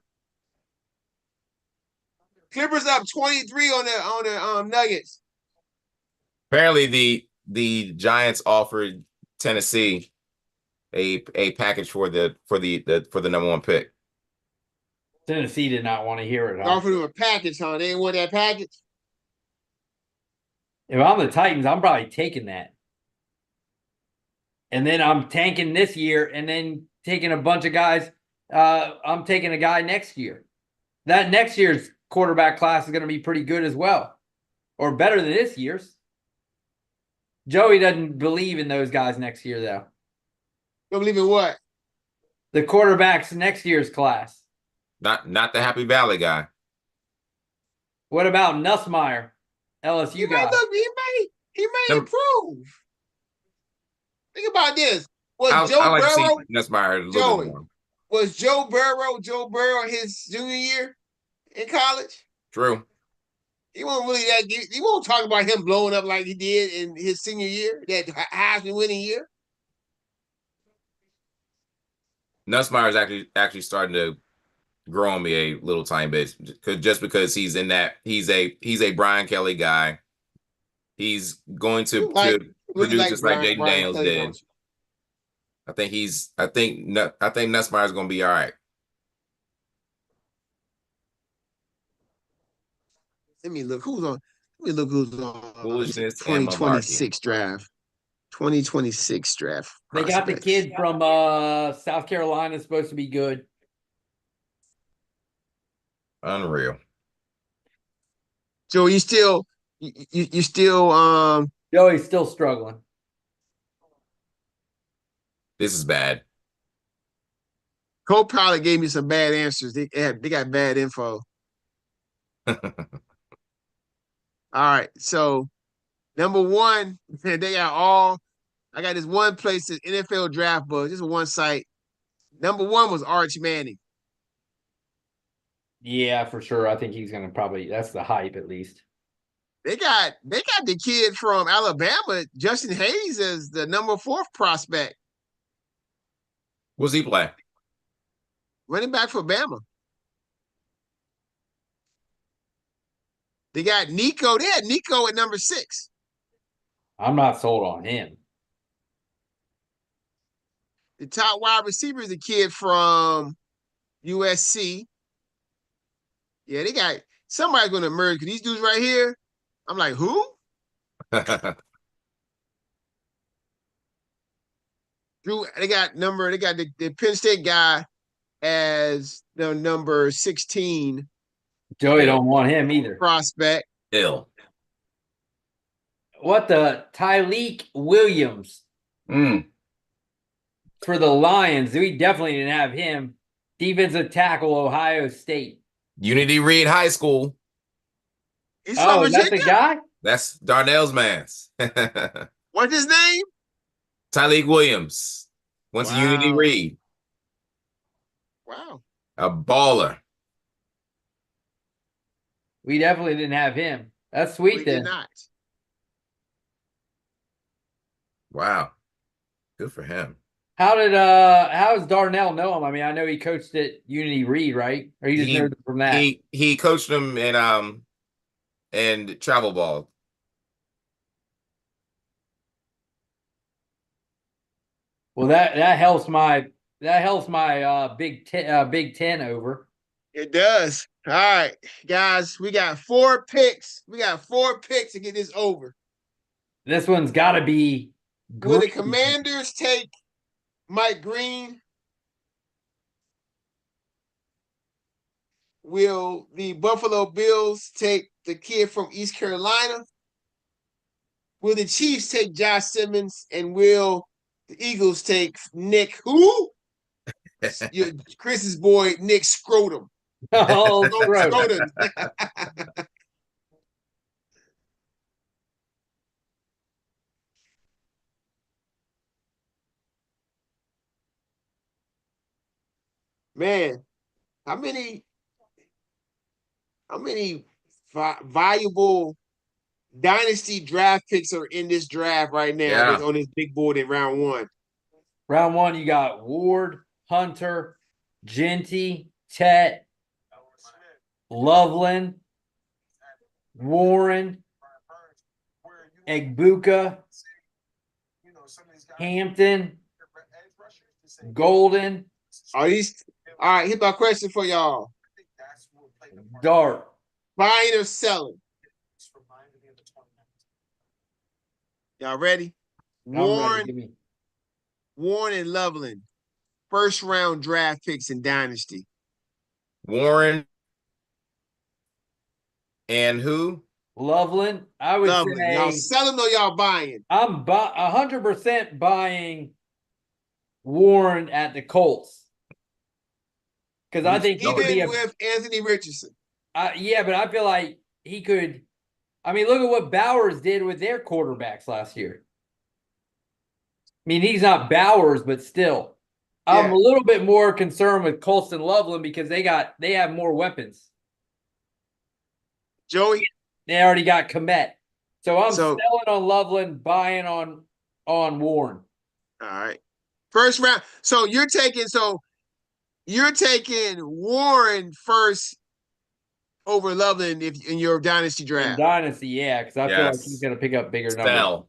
Clippers up 23 on the Nuggets. Apparently, the Giants offered Tennessee a package for the number 1 pick. Tennessee did not want to hear it. Huh? Offered them a package, huh? They didn't want that package. If I'm the Titans, I'm probably taking that. And then I'm tanking this year and then taking a bunch of guys. I'm taking a guy next year. That next year's quarterback class is going to be pretty good as well. Or better than this year's. Joey doesn't believe in those guys next year, though. Don't believe in what? The quarterbacks next year's class. Not the Happy Valley guy. What about Nussmeier? LSU guy. He may improve. Think about this. Was I like to see Burrow Nussmeier a little bit more. Was Joe Burrow his junior year in college? True. He won't really he won't talk about him blowing up like he did in his senior year, that Heisman winning year. Nussmeier is actually starting to grow on me a little tiny bit, because he's a Brian Kelly guy. He's going to produce just like Jaden Daniels did. I think Nussmeier is going to be all right. Let me look who's on. Foolishness 2026 draft. 2026 draft. They got the kid from South Carolina supposed to be good. Unreal. Joe, you still Joey's still struggling. This is bad. Co-pilot gave me some bad answers. They got bad info. All right, so number 1, they got I got this one place, the NFL draft book. This is one site. Number 1 was Arch Manning. Yeah, for sure. I think he's gonna that's the hype at least. They got the kid from Alabama, Justin Hayes, as the number 4 prospect. What's he play? Running back for Bama. They got Nico. They had Nico at number 6. I'm not sold on him. The top wide receiver is a kid from USC. Yeah, they got somebody's going to emerge. Because these dudes right here, I'm like, who? Drew, they got the Penn State guy as the number 16. Joey don't want him either. Prospect. Ill. What the Tyleik Williams for the Lions? We definitely didn't have him. Defensive tackle, Ohio State. Unity Reed High School. He's Oh, is that the guy? That's Darnell's man's. What's his name? Tyleik Williams. Went to Unity Reed. Wow. A baller. We definitely didn't have him. That's sweet We then. did not. Wow. Good for him. How does Darnell know him? I mean, I know he coached at Unity Reed, right? Or you just know from that? He coached him in travel ball. Well, that helps my Big Ten over. It does. All right, guys, we got 4 picks. We got 4 picks to get this over. This one's got to be. Will the Commanders take Mike Green? will the Buffalo Bills take the kid from East Carolina? Will the Chiefs take Josh Simmons? And will the Eagles take Nick who? Chris's boy, Nick Scrotum. Oh, gross. Scrotum. Man, how many valuable dynasty draft picks are in this draft right now? Yeah. That's on this big board in round one. Round one, you got Ward, Hunter, Genty, Tet, Loveland, Warren, Egbuka, Hampton, Golden, Are these all right? Here's my question for y'all: Dart. buying or selling? Y'all ready? I'm ready. Warren, Give me- Warren and Loveland, first round draft picks in Dynasty. Warren and who? Loveland. I would Loveland. Y'all say selling or y'all buying? I'm 100% buying Warren at the Colts because I think he could be Even a with Anthony Richardson. yeah, but I feel like he could. I mean, look at what Bowers did with their quarterbacks last year. I mean, he's not Bowers, but still, I'm Yeah. a little bit more concerned with Colts and Loveland because they have more weapons. Joey? They already got Komet, so I'm So- selling on Loveland, buying on Warren. All right. First round. So you're taking Warren first over Loveland in your Dynasty In draft. Dynasty, yeah, because I feel like Yes. he's going to pick up bigger numbers. Sell.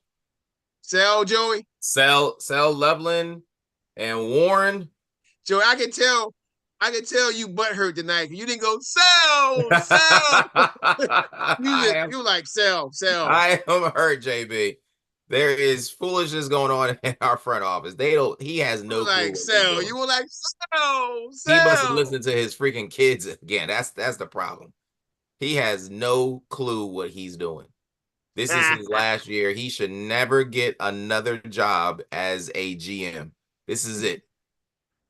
Sell, Joey? Sell Loveland and Warren. Joey, I can tell you butthurt tonight. You didn't go sell. You were like sell. I am hurt, JB. There is foolishness going on in our front office. He has no You were clue. like what he's sell. doing. You were like sell. He must have listened to his freaking kids again. That's the problem. He has no clue what he's doing. This is his last year. He should never get another job as a GM. This is it.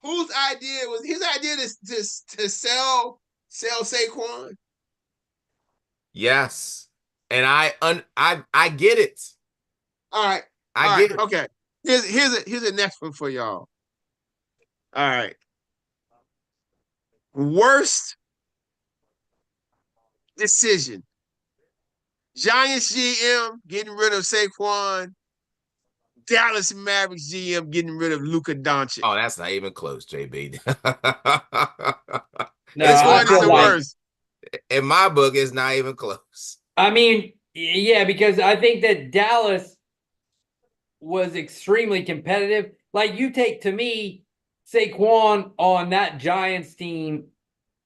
Whose idea was his idea to sell Saquon? Yes, and I get it. All right. I get it. Okay. Here's a next one for y'all. All right. Worst decision. Giants GM getting rid of Saquon. Dallas Mavericks GM getting rid of Luka Doncic. Oh, that's not even close, JB. No, This I one is feel the like- worst. In my book, it's not even close. I mean, yeah, because I think that Dallas was extremely competitive. Like you take to me, Saquon on that Giants team,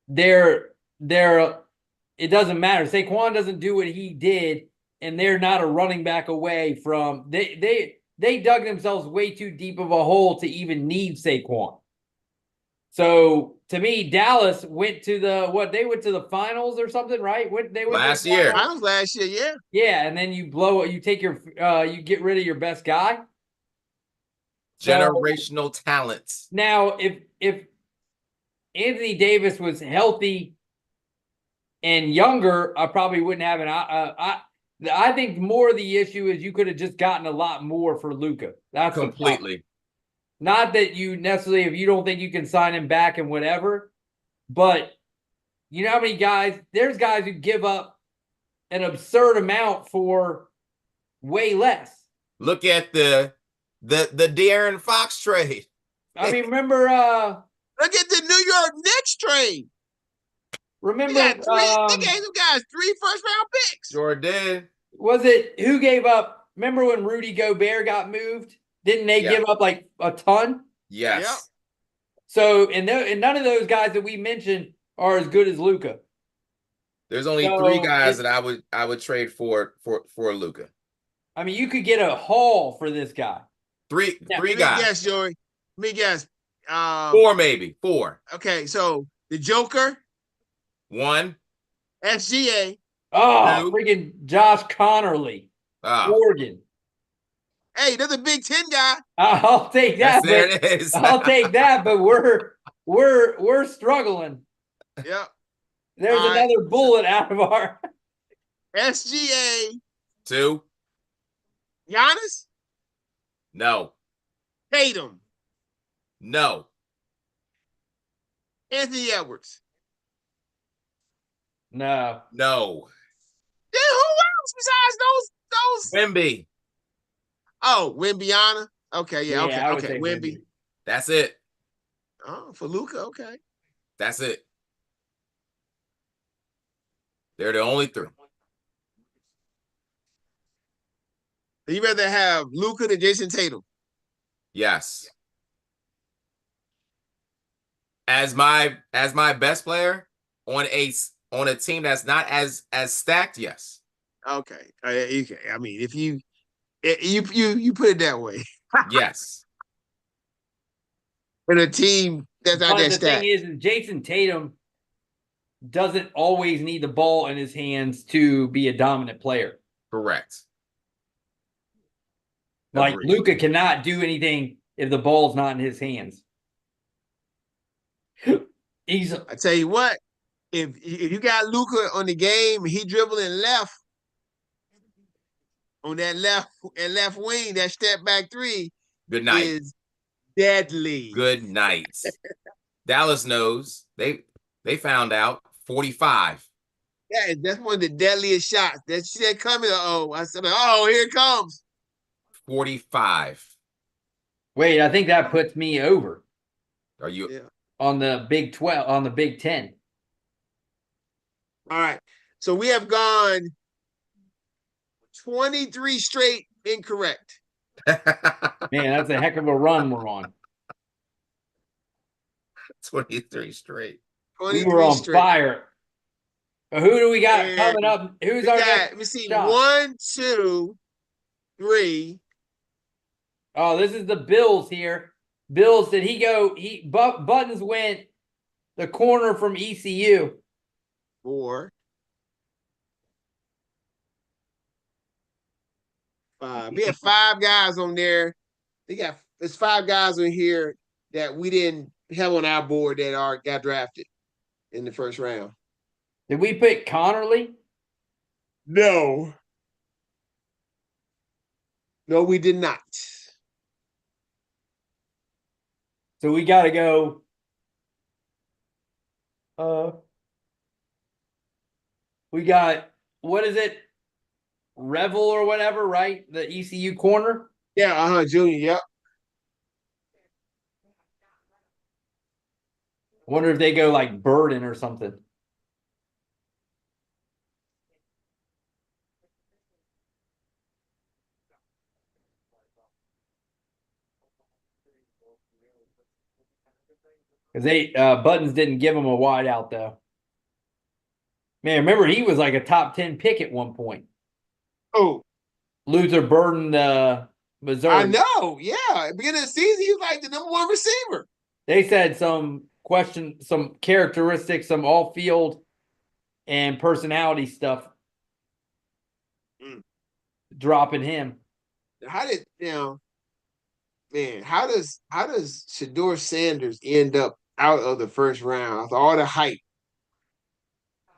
they're it doesn't matter. Saquon doesn't do what he did, and they're not a running back away from they dug themselves way too deep of a hole to even need Saquon. So to me, Dallas went to the finals or something, right? They went Last to the year. finals? Finals last year, yeah. Yeah, and then you take your you get rid of your best guy. So, Generational talent. now, if Anthony Davis was healthy and younger, I probably wouldn't have an. I think more of the issue is you could have just gotten a lot more for Luka. That's the problem. Completely. Not that you necessarily, if you don't think you can sign him back and whatever, but you know how many guys? There's guys who give up an absurd amount for way less. Look at the De'Aaron Fox trade. I mean, remember Look at the New York Knicks trade. They they gave them guys 3 first-round picks. Sure did. was it who gave up? Remember when Rudy Gobert got moved? Didn't they Yeah. give up like a ton? Yes. Yep. So, and none of those guys that we mentioned are as good as Luka. There's only So, 3 guys it's- that I would trade for Luka. I mean, you could get a haul for this guy. Three Yeah. three Let me guys. guess, Joey. Let me guess. 4 maybe. 4. Okay, so the Joker, 1. SGA. Oh, Two. freaking Josh Connerly, Oh, Oregon. Hey, there's a Big Ten guy. I'll take that. there But it is. I'll take that. But we're struggling. Yep. There's All right. another bullet out of our. SGA. 2. Giannis. No. Tatum. No. Anthony Edwards. No. No. Then who else besides those? Wemby. Oh, Wimbiana. Okay, yeah, I okay, would okay. say Wimby. That's it. Oh, for Luca, okay. That's it. They're the only 3. You rather have Luca than Jason Tatum. Yes. As my best player on a team that's not as stacked, yes. Okay. Okay. I mean, if you put it that way. Yes. In a team that's not But that the stacked. thing is, Jason Tatum doesn't always need the ball in his hands to be a dominant player. Correct. Like Agreed. Luca cannot do anything if the ball's not in his hands. I tell you what, if you got Luca on the game, he dribbling left on that left wing, that step back 3 Good night. is deadly. Good night. Dallas knows. They found out 45. Yeah, that's one of the deadliest shots. That shit coming. I said, oh, here it comes. 45. Wait, I think that puts me over Are you? Yeah. on the Big 12, on the Big 10. All right. So we have gone 23 straight incorrect. Man, that's a heck of a run we're on. 23 straight. 23 We were on straight. fire. Who do we got And coming up? Who's We our got, next let me see, shot? 1, 2, 3. Oh, this is the Bills here. Bills, did he go? Buttons went the corner from ECU. 4, 5. We have 5 guys on there. There's 5 guys on here that we didn't have on our board that got drafted in the first round. Did we pick Connerly? No. No, we did not. So we got to go. We got, what is it? Revel or whatever, right? The ECU corner. Yeah, Junior, yep. I wonder if they go like Burden or something. Because they Buttons didn't give him a wide out though. Man, remember he was like a top 10 pick at one point. Oh, Luther Burden, Missouri. I know. Yeah, at the beginning of the season, he was like the #1 receiver. They said some characteristics, some off-field and personality stuff dropping him. How did man? How does Shedeur Sanders end up out of the first round after all the hype?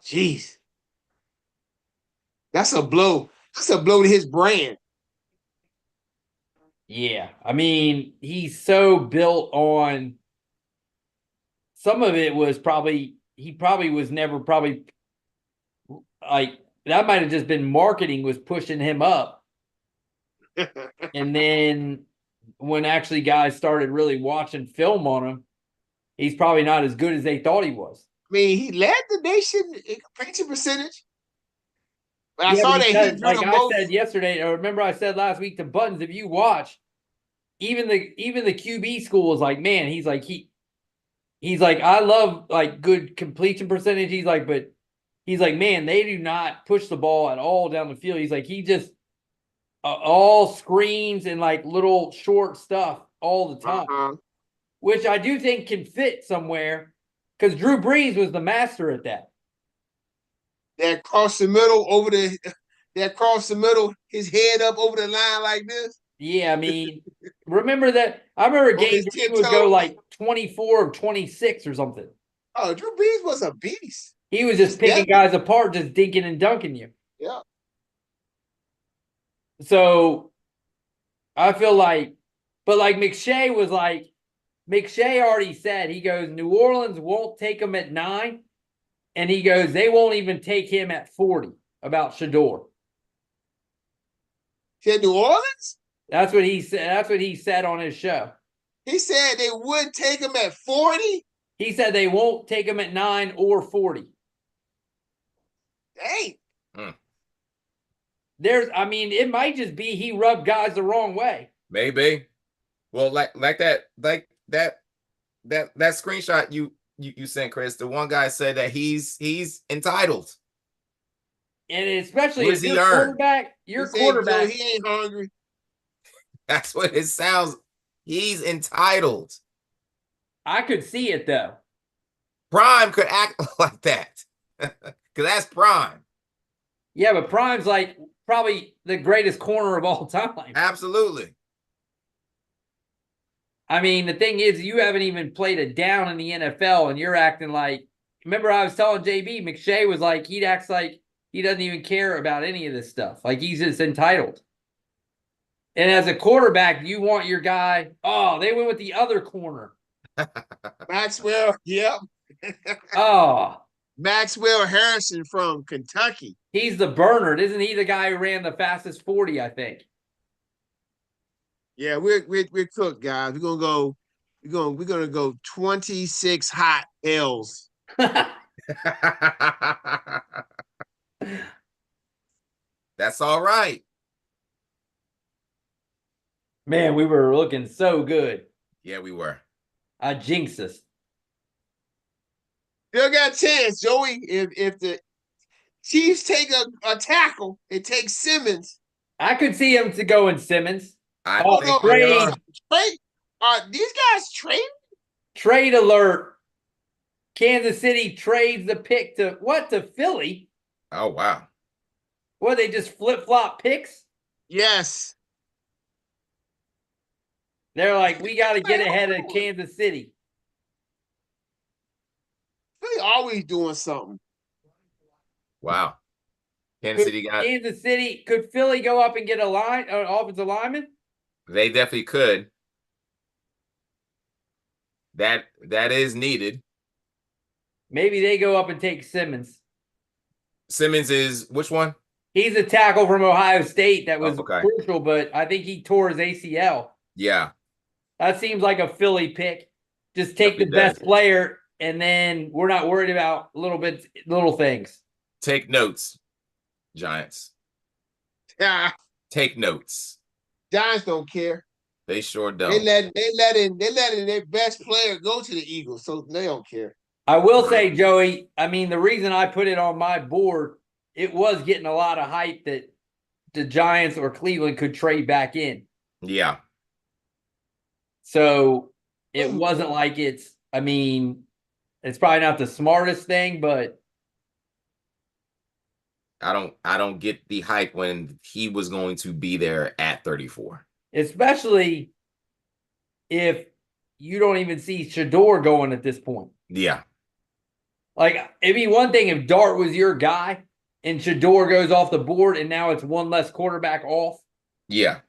Jeez, that's a blow. That's a blow to his brand. Yeah, I mean, he's so built on. Some of it was he probably was never like that. Might have just been marketing was pushing him up, and then when actually guys started really watching film on him, he's probably not as good as they thought he was. I mean, he led the nation in completion percentage. But I Yeah, saw but that he he said, threw like the I most. said yesterday, or remember I said last week to Buttons, if you watch, even the QB school is like, man, he's like, I love like good completion percentage. He's like, but he's like, man, they do not push the ball at all down the field. He's like, he just all screens and like little short stuff all the time, which I do think can fit somewhere because Drew Brees was the master at that. that cross the middle over the that cross the middle, his head up over the line like this Yeah, I mean, remember that? I remember on games his where he would go tiptoes. like 24 or 26 or something. Oh, Drew Brees was a beast. He was just picking guys apart, just dinking and dunking you. Yeah. So I feel like, but like McShay was like, McShay already said, he goes, New Orleans won't take him at 9. And he goes, they won't even take him at 40 about Shador. Said New Orleans? That's what he said. That's what he said on his show. He said they would take him at 40. He said they won't take him at 9 or 40. Hey. I mean, it might just be he rubbed guys the wrong way. Maybe. Well, like that screenshot you sent, Chris. The one guy said that he's entitled. And especially What if does he your earn? quarterback, Joe, he ain't hungry. That's what it sounds. He's entitled. I could see it though. Prime could act like that. Because that's Prime. Yeah, but Prime's like probably the greatest corner of all time. Absolutely. I mean, the thing is, you haven't even played a down in the NFL, and you're acting like. Remember, I was telling JB McShay was like he acts like he doesn't even care about any of this stuff. Like he's just entitled. And as a quarterback, you want your guy. Oh, they went with the other corner. Maxwell, yep. Oh, Maxwell Harrison from Kentucky. he's the Bernard, isn't he? The guy who ran the fastest 40, I think. Yeah, we're cooked, guys. We're gonna go 26 hot L's. That's all right. Man, we were looking so good. Yeah, we were. I jinxed us. Still got a chance, Joey. If the Chiefs take a tackle, it takes Simmons. I could see him to go in Simmons. I Oh, think trade. we are. Are these guys trading? Trade alert. Kansas City trades the pick to what? To Philly? Oh, wow. What, they just flip-flop picks? Yes. They're like, we got to get ahead of Kansas City. Philly always doing something. Wow. Kansas City Could Philly go up and get an offensive lineman? They definitely could. That is needed. Maybe they go up and take Simmons. Simmons is which one? He's a tackle from Ohio State that was okay. crucial, but I think he tore his ACL. Yeah. That seems like a Philly pick. Just take Definitely the best player, and then we're not worried about little things. Take notes, Giants. Yeah. Take notes. Giants don't care. They sure don't. They letting their best player go to the Eagles, so they don't care. I will say, Joey, I mean, the reason I put it on my board, it was getting a lot of hype that the Giants or Cleveland could trade back in. Yeah. So it wasn't like it's probably not the smartest thing, but I don't get the hype when he was going to be there at 34. Especially if you don't even see Shador going at this point. Yeah. Like, it'd be one thing if Dart was your guy and Shador goes off the board and now it's one less quarterback off. Yeah.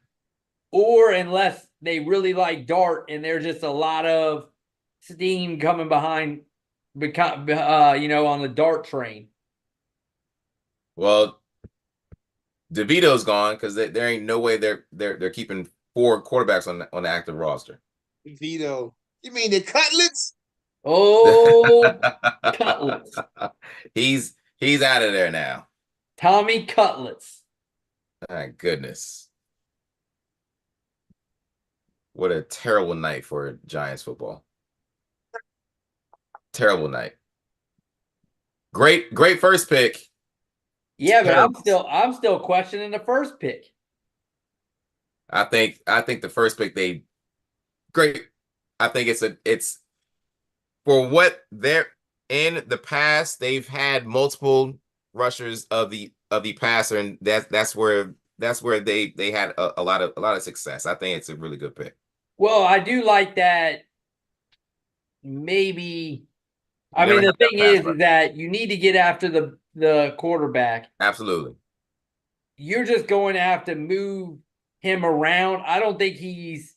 Or unless they really like Dart and there's just a lot of steam coming behind, on the Dart train. Well, DeVito's gone because there ain't no way they're keeping 4 quarterbacks on the active roster. DeVito. You mean the Cutlets? Oh, Cutlets. He's out of there now. Tommy Cutlets. My goodness. What a terrible night for Giants football. Terrible night. Great first pick. Yeah, but I'm still questioning the first pick. I think the first pick I think it's for what they're in the past, they've had multiple rushers of the passer, and that's where they had a lot of success. I think it's a really good pick. Well, I do like that. Maybe, I never mean, the have that thing pass is rush. that you need to get after the quarterback. Absolutely. You're just going to have to move him around. I don't think he's,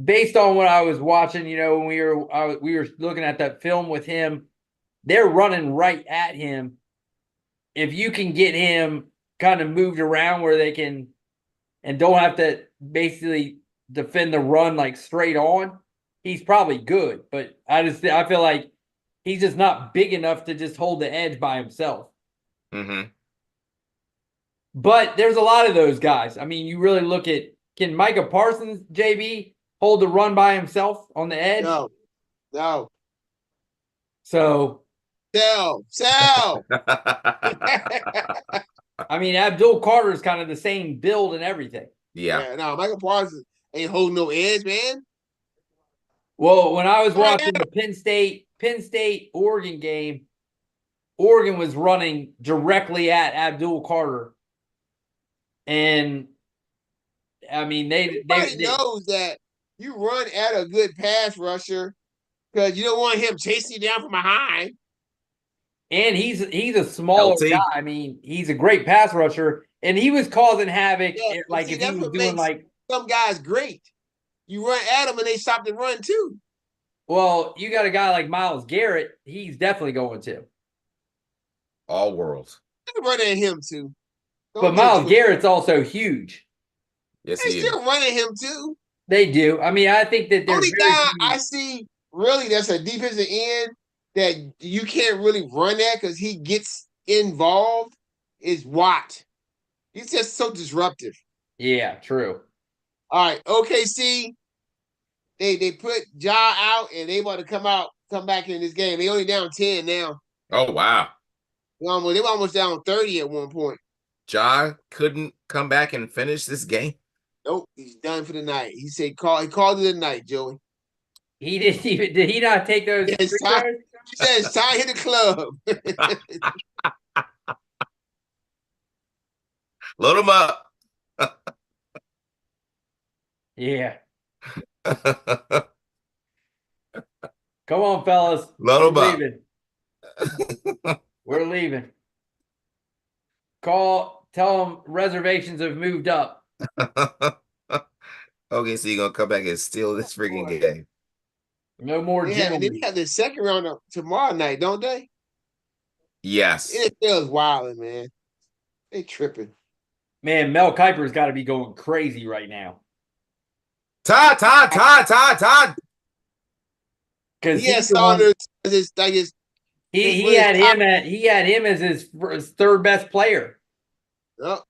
based on what I was watching, you know, when we were looking at that film with him, they're running right at him. If you can get him kind of moved around where they can and don't have to basically defend the run like straight on, he's probably good. But I feel like he's just not big enough to just hold the edge by himself. Mm-hmm. But there's a lot of those guys. I mean, you really look at, can Micah Parsons, JB, hold the run by himself on the edge? No. So, Sell. I mean, Abdul Carter is kind of the same build and everything. Yeah. No, Michael Parsons ain't holding no edge, man. Well, when I was watching the Penn State Oregon game, Oregon was running directly at Abdul Carter. And I mean, Everybody knows that you run at a good pass rusher because you don't want him chasing you down from behind. And he's a smaller LT. guy. I mean, he's a great pass rusher, and he was causing havoc. Yeah, Like see, if he that's was what doing makes like, some guys great. You run at them and they stop the run too. well, you got a guy like Myles Garrett. He's definitely going to. All world. They run at him too. But Myles Garrett's also huge. Yes, They he is. still run at him too. They do. I mean, I think that there's Only guy I see really that's a defensive end that you can't really run at because he gets involved is Watt. He's just so disruptive. Yeah, true. All right, OKC. They put Ja out and they want to come back in this game. They only down 10 now. Oh wow. They were almost down 30 at one point. Ja couldn't come back and finish this game. Nope, he's done for the night. He said he called it a night, Joey. He didn't even. Did he not take those? It's free time. throws? He said it's time to hit the club. Load him up. Yeah. Come on, fellas. Load 'em We're up. leaving. We're leaving. Tell them reservations have moved up. Okay, so you're gonna come back and steal this freaking game. No more And then gentlemen. they have the second round tomorrow night, don't they? Yes. NFL is wilding, man. They tripping. Man, Mel Kiper's got to be going crazy right now. Todd. Because He had Saunders as his he had him as his third best player. oh,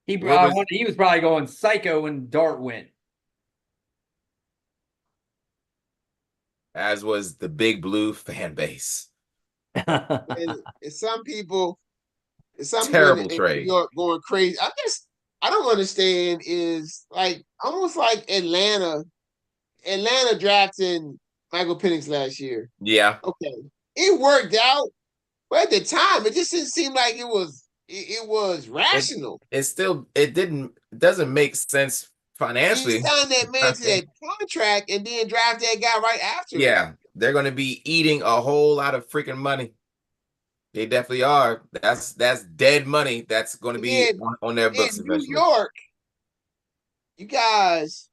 He was probably going psycho when Dart went. As was the Big Blue fan base. and some people Terrible in New trade. York going crazy. I don't understand is like almost like Atlanta drafting Michael Penix last year. Yeah. Okay, it worked out, but at the time it just didn't seem like it was rational. It doesn't make sense financially. You signed that man to that contract and then draft that guy right after. Yeah, they're going to be eating a whole lot of freaking money. They definitely are. That's dead money. That's going to be on their books in eventually. New York, you guys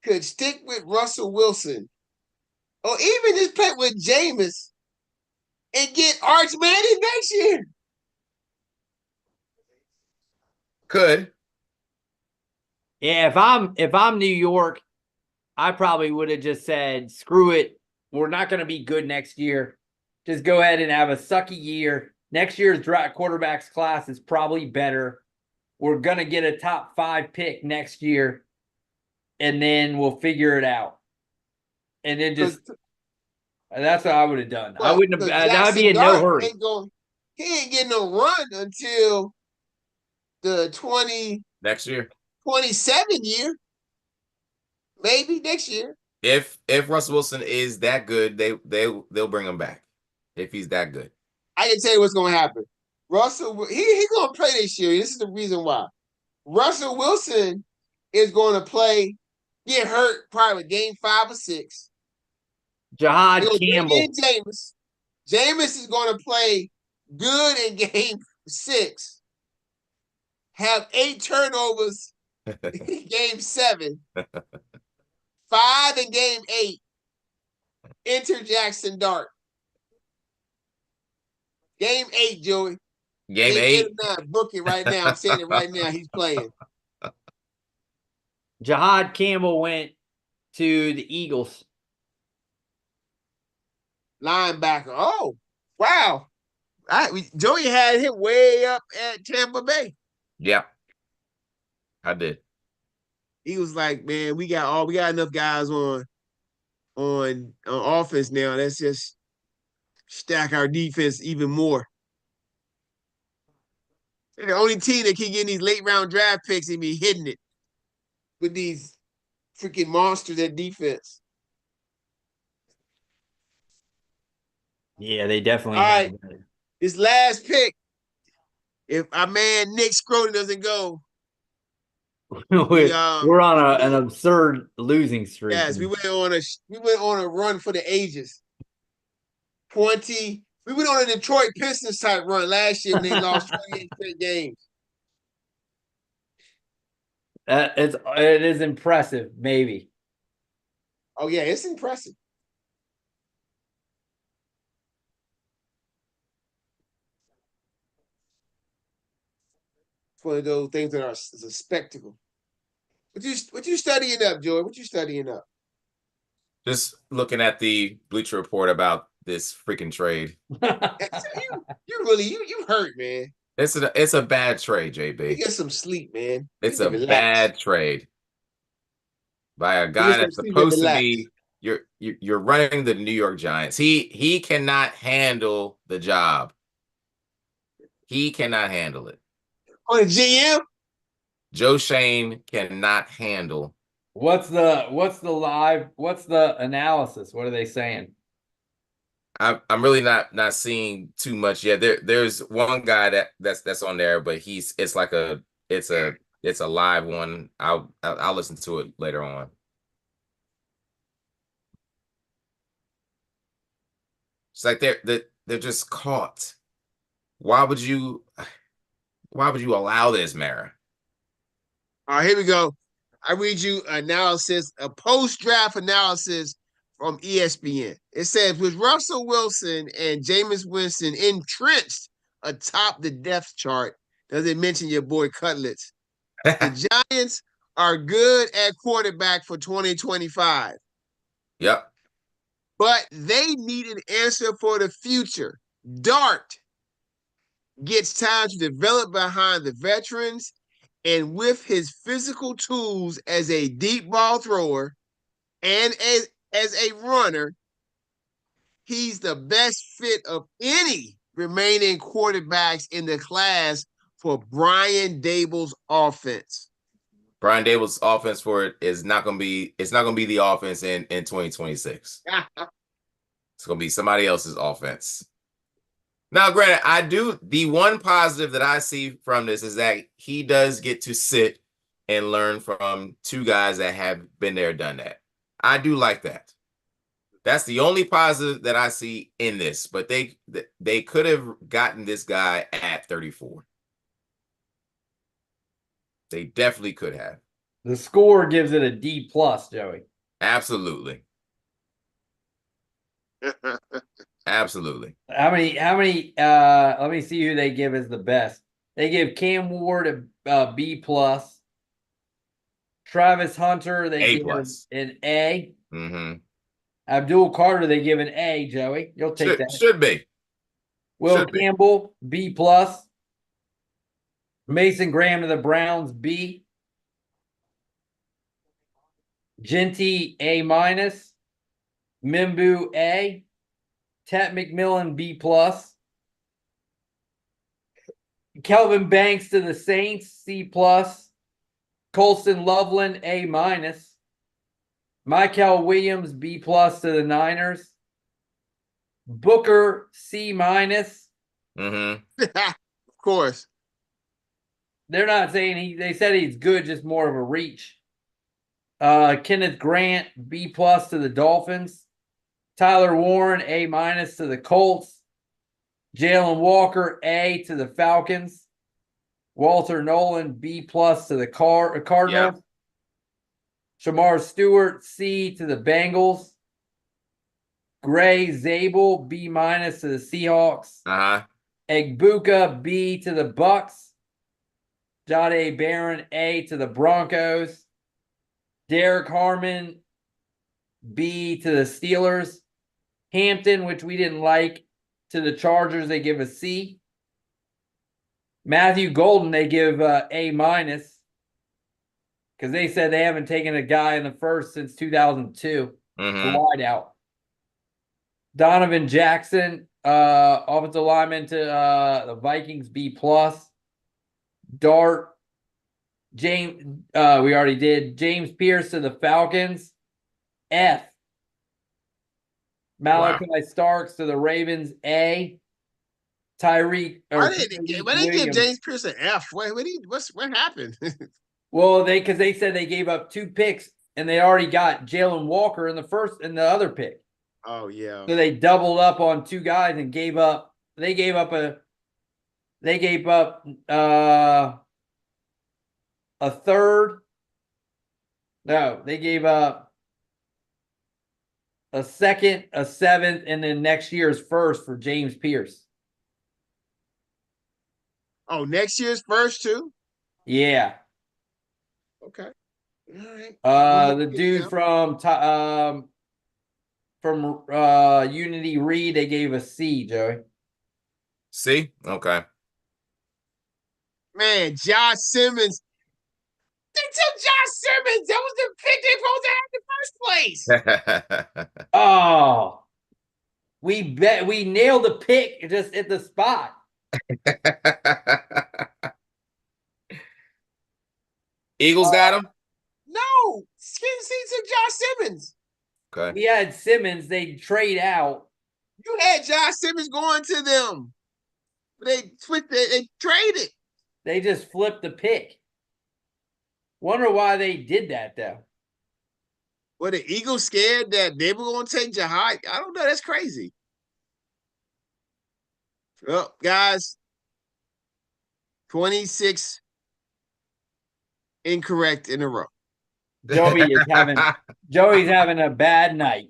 could stick with Russell Wilson, or even just play with Jameis and get Arch Manning next year. Could. Yeah, if I'm New York, I probably would have just said, screw it. We're not going to be good next year. Just go ahead and have a sucky year. Next year's draft quarterbacks class is probably better. We're going to get a top 5 pick next year, and then we'll figure it out. And then that's what I would have done. I wouldn't have. That would be in no hurry. He ain't getting no run until the 20 next year. 27 year, maybe next year. If Russell Wilson is that good, they'll bring him back. If he's that good. I can tell you what's gonna happen. Russell, he gonna play this year. This is the reason why. Russell Wilson is gonna play, get hurt probably game 5 or 6. Jahad They'll bring Campbell. in Jameis. Jameis is gonna play good in game 6. Have 8 turnovers in game 7. 5 in game 8. Enter Jackson Dart. Game 8, Joey. Game 8. Book it right now. I'm saying it right now. He's playing. Jahad Campbell went to the Eagles. Linebacker. Oh, wow. Joey had him way up at Tampa Bay. Yep. I did. He was like, man, we got enough guys on offense now. Let's just stack our defense even more. They're the only team that keep getting these late round draft picks and be hitting it with these freaking monsters at defense. Yeah, they definitely. All right. This last pick, if our man Nick Scroton doesn't go, we're on an absurd losing streak. Yes, we went on a run for the ages. We went on a Detroit Pistons type run last year when they lost 28 straight games. It is impressive, maybe. Oh yeah, it's impressive. It's one of those things that are a spectacle. What you studying up, Joy? What you studying up? Just looking at the Bleacher Report about this freaking trade. you hurt, man. It's a bad trade, JB. Get some sleep, man. It's a bad trade by a guy that's supposed to be you're running the New York Giants. He cannot handle the job. He cannot handle it. On a GM, Joe Shane cannot handle. What's the analysis? What are they saying? I'm really not seeing too much yet. There's one guy that's on there, but it's a live one. I'll listen to it later on. It's like they're just caught. Why would you allow this, Mara? All right, here we go. I read you a post-draft analysis from ESPN. It says, with Russell Wilson and Jameis Winston entrenched atop the depth chart, does it mention your boy Cutlets? The Giants are good at quarterback for 2025. Yep. But they need an answer for the future. Dart gets time to develop behind the veterans, and with his physical tools as a deep ball thrower and as a runner, he's the best fit of any remaining quarterbacks in the class for Brian Daboll's offense. Brian Daboll's offense for it is not going to be the offense in 2026. It's going to be somebody else's offense. Now, granted, the one positive that I see from this is that he does get to sit and learn from two guys that have been there, done that. I do like that. That's the only positive that I see in this, but they could have gotten this guy at 34. They definitely could have. The score gives it a D+, Joey. Absolutely. Absolutely. How many let me see who they give as the best. They give Cam Ward a B+. Travis Hunter, they give an A. Mm-hmm. Abdul Carter, they give an A, Joey. You'll take that. Should be. Will Campbell, B+. Mason Graham to the Browns, B. Genty, A-. Mimbu, A. Tat McMillan, B+. Kelvin Banks to the Saints, C+. Colston Loveland, A-. Michael Williams, B+ to the Niners. Booker, C-. Mm-hmm. Of course. They're not saying they said he's good, just more of a reach. Kenneth Grant, B+ to the Dolphins. Tyler Warren, A- to the Colts. Jalen Walker, A to the Falcons. Walter Nolan, B+ to the Cardinals. Shamar Stewart, C to the Bengals. Gray Zabel, B- to the Seahawks. Uh-huh. Egbuka, B to the Bucks. Jahdae Barron, A to the Broncos. Derek Harmon, B to the Steelers. Hampton, which we didn't like, to the Chargers, they give a C. Matthew Golden, they give A-, because they said they haven't taken a guy in the first since 2002. Mm-hmm. A wideout. Donovan Jackson, offensive lineman to the Vikings, B+. Dart, James, we already did. James Pierce to the Falcons, F. Malachi Starks to the Ravens, A. Tyreek. Why they give James Pierce an F? What happened? Well, because they said they gave up 2 picks and they already got Jalen Walker in the other pick. Oh yeah. So they doubled up on 2 guys and gave up a third. No, they gave up a second, a 7th, and then next year's first for James Pierce. Oh, next year's first too? Yeah. Okay. All right. The dude from Unity Reed, they gave a C, Joey. See? Okay. Man, Josh Simmons. They took Josh Simmons. That was the pick they supposed to have in the first place. Oh, we nailed the pick just at the spot. Eagles got him? No, Kansas City took Josh Simmons. Okay. We had Simmons, they trade out. You had Josh Simmons going to them. They traded. They just flipped the pick. Wonder why they did that though. Were the Eagles scared that they were going to take Jahad? I don't know. That's crazy. Well, guys, 26 incorrect in a row. Joey's having a bad night.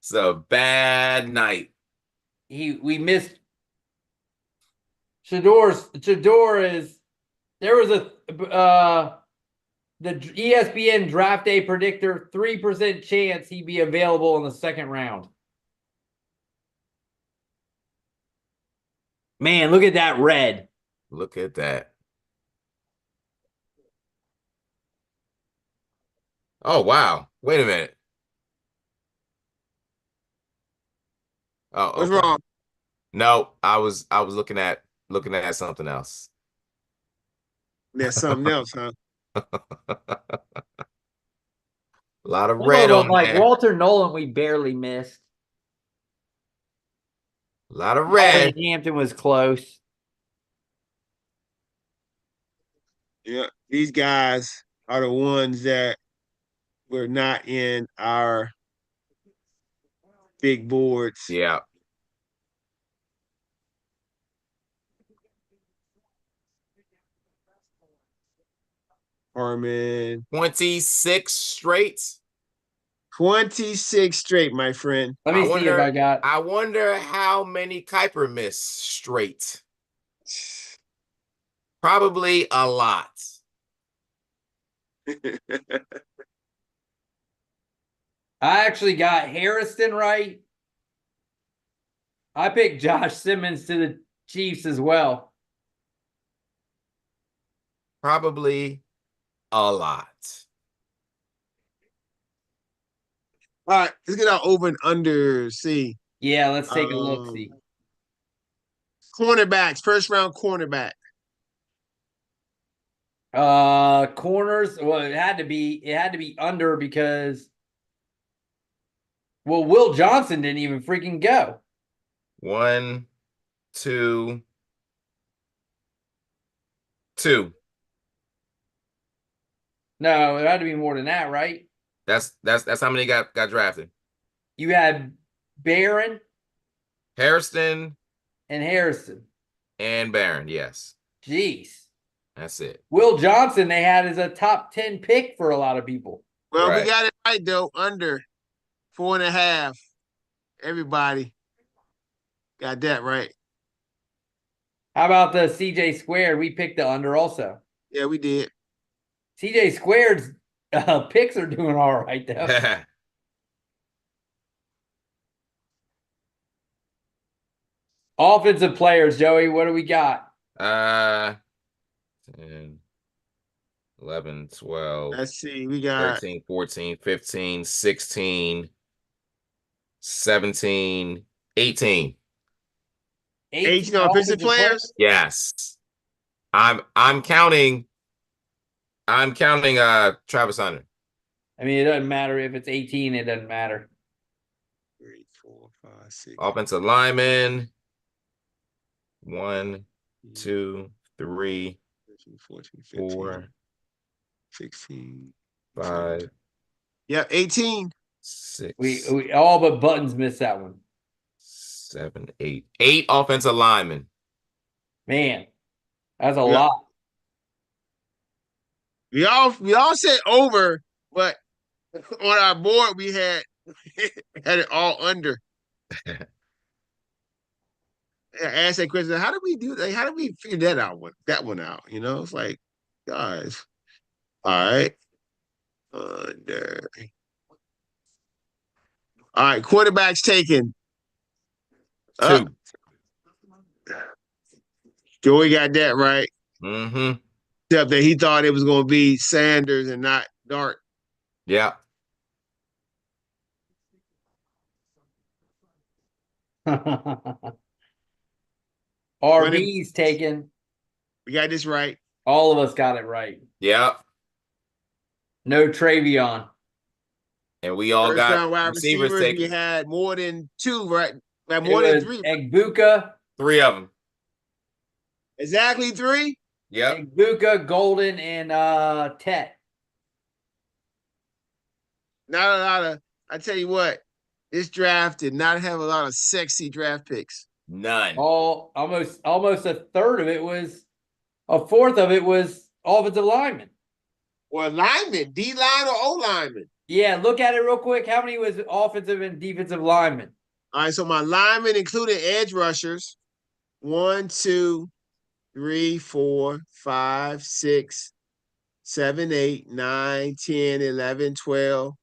It's a bad night. We missed Shador is there was the ESPN draft day predictor 3% chance he'd be available in the second round. Man, look at that red. Look at that. Oh wow. Wait a minute. Oh, What's okay. wrong? No, I was looking at something else. There's something else, huh? A lot of red on there. Walter Nolan, we barely missed. A lot of red. Hampton was close. Yeah, these guys are the ones that were not in our big boards. Yeah. Harmon. 26 straight. 26 straight, my friend. Let me see if I got. I wonder how many Kuiper missed straight. Probably a lot. I actually got Harrison right. I picked Josh Simmons to the Chiefs as well. Probably a lot. All right, let's get our over and under. See. Yeah, let's take a look. See. Cornerbacks, first round cornerback. Corners. Well, it had to be under because Well, Will Johnson didn't even freaking go. 1, 2, 2. No, it had to be more than that, right? That's how many got drafted. You had Barron Hairston and Harrison. and Barron, yes. Jeez. That's it. Will Johnson, they had as a top 10 pick for a lot of people. Well, we Right. got it right though. Under 4.5. Everybody got that right. How about the CJ Squared? We picked the under also. Yeah, we did. CJ Squared's picks are doing all right though. Offensive players, Joey, what do we got? 10, 11, 12, Let's see. We got 13, 14, 15, 16, 17, 18. 18 offensive players. Yes. I'm counting Travis Hunter. I mean, it doesn't matter if it's 18, it doesn't matter. 3, 4, 5, 6. Offensive lineman. 1, 2, 3, 13, 14, 15, 4, 16. 5, Yep, 18. 6, We all but Buttons missed that one. 7, 8. 8 offensive linemen. Man, that's a Yeah. lot. We all said over, but on our board we had it all under. I asked that question, how did we do that? How did we figure that one out? You know, it's like, guys, all right. Under. All right, quarterbacks taken. 2. Joey got that right. Mm-hmm. Except that he thought it was going to be Sanders and not Dart. Yeah. RB's taken. We got this right. All of us got it right. Yeah. No Travion. And we all First got round wide receivers receivers. We taken. had more than 2, right? Like It more than was 3. Egbuka, 3 of them. Exactly 3. Yep. Egbuka, Golden, and Tet. Not a lot of. I tell you what, this draft did not have a lot of sexy draft picks. None. Almost a third of it was, a fourth of it was offensive linemen. Or linemen, D line or O lineman. Yeah, look at it real quick. How many was offensive and defensive linemen? All right, so my linemen included edge rushers. 1, 2, 3, 4, 5, 6, 7, 8, 9, 10, 11, 12,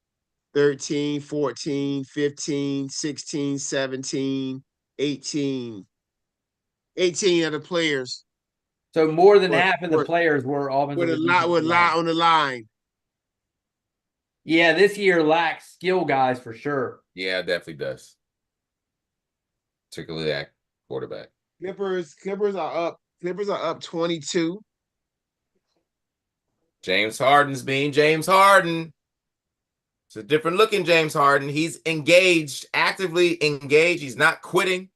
13, 14, 15, 16, 17, 18. 18 of the players So more than Or- half of the or- players were offensive. with a and lot defensive with linemen. on the line. Yeah, this year lacks skill guys for sure. Yeah, it definitely does. Particularly that quarterback. Clippers are up. Clippers are up 22. James Harden's being James Harden. It's a different looking James Harden. He's engaged, actively engaged. He's not quitting.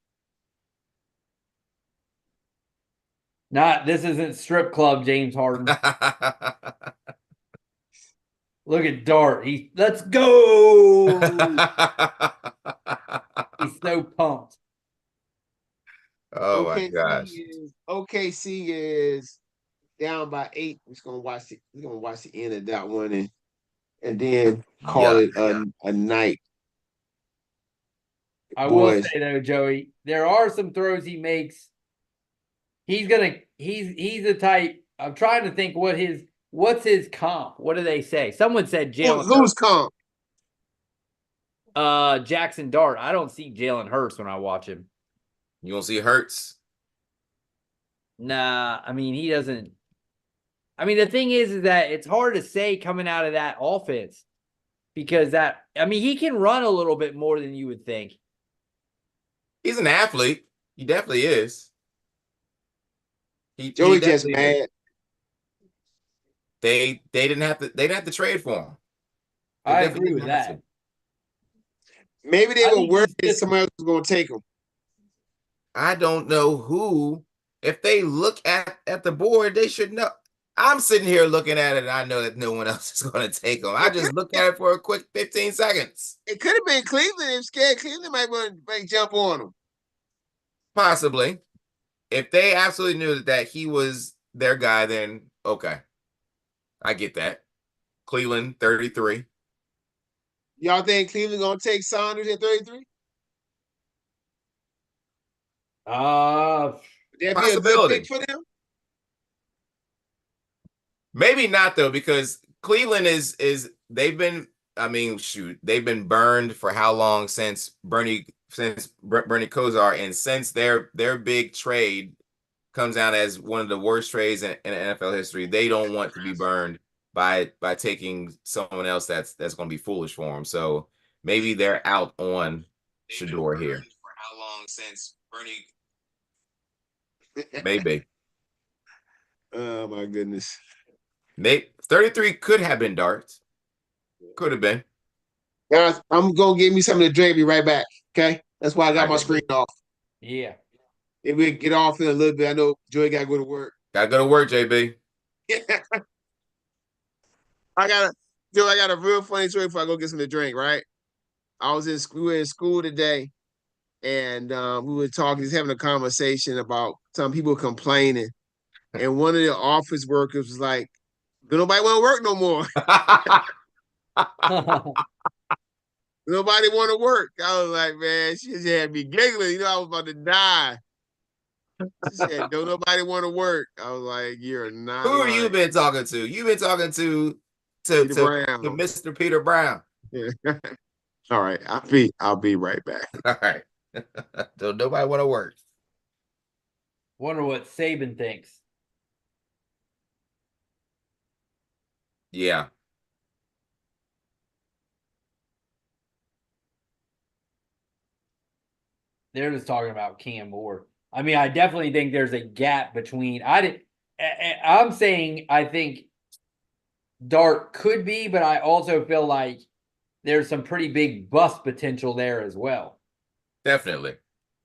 This isn't strip club James Harden. Look at Dart. Let's go. He's so pumped. Oh my gosh. OKC is down by 8. We're gonna watch the end of that one and then call it a night. I will Boys. say though, Joey, there are some throws he makes. He's the type. I'm trying to think what's his comp. What do they say? Someone said Jalen. Who's comp? Jackson Dart. I don't see Jalen Hurts when I watch him. You gonna see Hurts? Nah, I mean he doesn't. I mean the thing is that it's hard to say coming out of that offense because he can run a little bit more than you would think. He's an athlete. He definitely is. Joey just definitely mad. is. They didn't have to trade for him. They I definitely agree with didn't have that. Maybe they I were think worried he's that just- somebody else was going to take him. I don't know who. If they look at the board, they should know. I'm sitting here looking at it, and I know that no one else is going to take him. I just look at it for a quick 15 seconds. It could have been Cleveland. If scared, Cleveland might want to jump on him. Possibly. If they absolutely knew that he was their guy, then okay. I get that. Cleveland, 33. Y'all think Cleveland going to take Saunders at 33? Would that be a good Possibility. pick for them? Maybe not though, because Cleveland is they've been, I mean, shoot, they've been burned for how long since Bernie Kosar, and since their big trade comes out as one of the worst trades in NFL history, they don't want to be burned by taking someone else that's going to be foolish for them. So maybe they're out on Shedeur here. For how long since Bernie? Maybe. Oh my goodness. 33 could have been darts. Could have been. Guys, I'm going to get me something to drink. Be right back. Okay. That's why I got my Alright. screen off. Yeah. If we get off in a little bit, I know Joey got to go to work. Gotta go to work, JB. I got a real funny story before I go get something to drink, right? We were in school today, and we were talking, just having a conversation about some people complaining. And one of the office workers was like, "Don't nobody want to work no more. Nobody want to work." I was like, man, she just had me giggling. You know, I was about to die. She said, "Don't nobody want to work." I was like, "You're not." Who have you lying." been talking to? You've been talking to Peter Brown. Mr. Peter Brown. Yeah. All right, I'll be right back. All right. Don't nobody want to work. Wonder what Saban thinks. Yeah. They're just talking about Cam Moore. I mean, I definitely think there's a gap between. I'm saying I think Dart could be, but I also feel like there's some pretty big bust potential there as well. Definitely.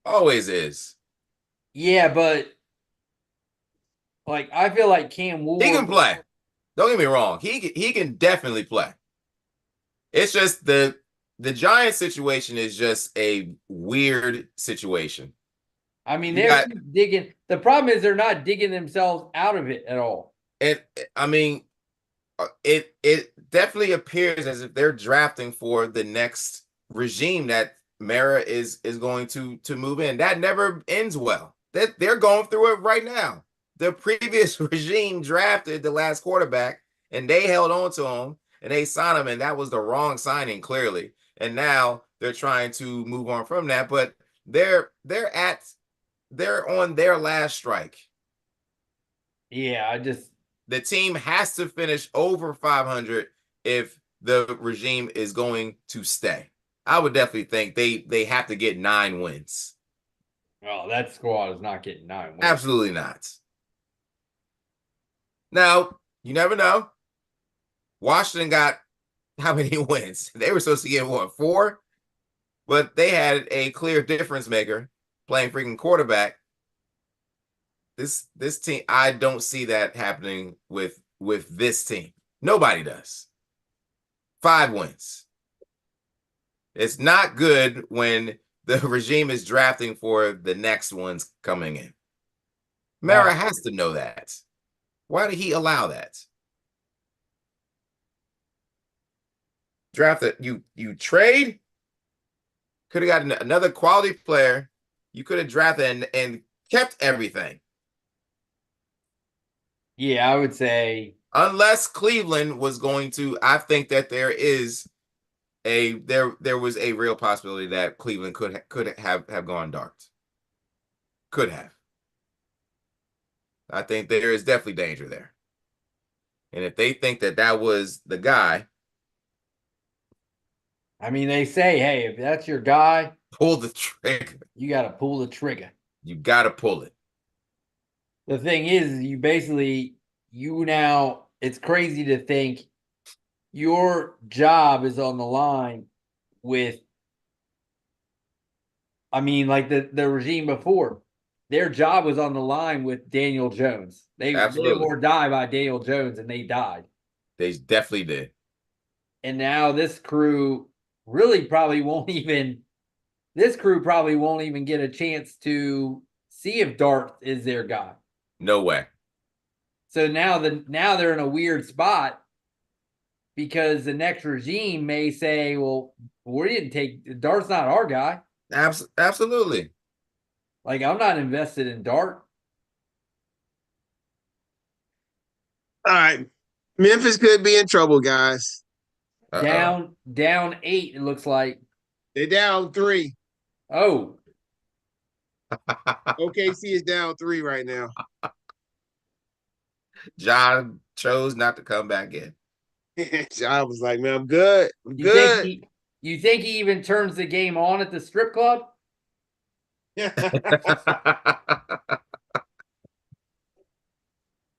Always is. Yeah, but like I feel like Cam Moore. He can play. Don't get me wrong. He can definitely play. It's just the Giants situation is just a weird situation. I mean, they're digging. The problem is they're not digging themselves out of it at all. And I mean, it definitely appears as if they're drafting for the next regime that Mara is going to move in. That never ends well. They're going through it right now. The previous regime drafted the last quarterback, and they held on to him, and they signed him, and that was the wrong signing, clearly. And now they're trying to move on from that, but they're on their last strike. Yeah, the team has to finish over 500 if the regime is going to stay. I would definitely think they have to get 9 wins. Well, that squad is not getting 9 wins. Absolutely not. Now, you never know. Washington got how many wins? They were supposed to get, what, 4? But they had a clear difference maker playing freaking quarterback. This team, I don't see that happening with this team. Nobody does. 5 wins. It's not good when the regime is drafting for the next ones coming in. Mara has to know that. Why did he allow that? Draft it. You trade. Could have gotten another quality player. You could have drafted and kept everything. Yeah, I would say Unless Cleveland was going to, I think that there was a real possibility that Cleveland could have gone dark. Could have. I think there is definitely danger there. And if they think that was the guy, I mean, they say, hey, if that's your guy, pull the trigger. you got to pull the trigger. You got to pull it. The thing is, it's crazy to think your job is on the line with I mean, like the regime before, their job was on the line with Daniel Jones. They live Absolutely. or die by Daniel Jones, and they died. They definitely did. And now this crew really probably won't even. This crew probably won't even get a chance to see if Darth is their guy. No way. So now they're in a weird spot because the next regime may say, "Well, we didn't take Darth's not our guy. Absolutely. Like I'm not invested in Dart." All right. Memphis could be in trouble, guys. Uh-oh. Down 8. It looks like. They're down 3. Oh, OKC is down 3 right now. John chose not to come back in. I was like, man, I'm good. I'm you good. think you think he even turns the game on at the strip club?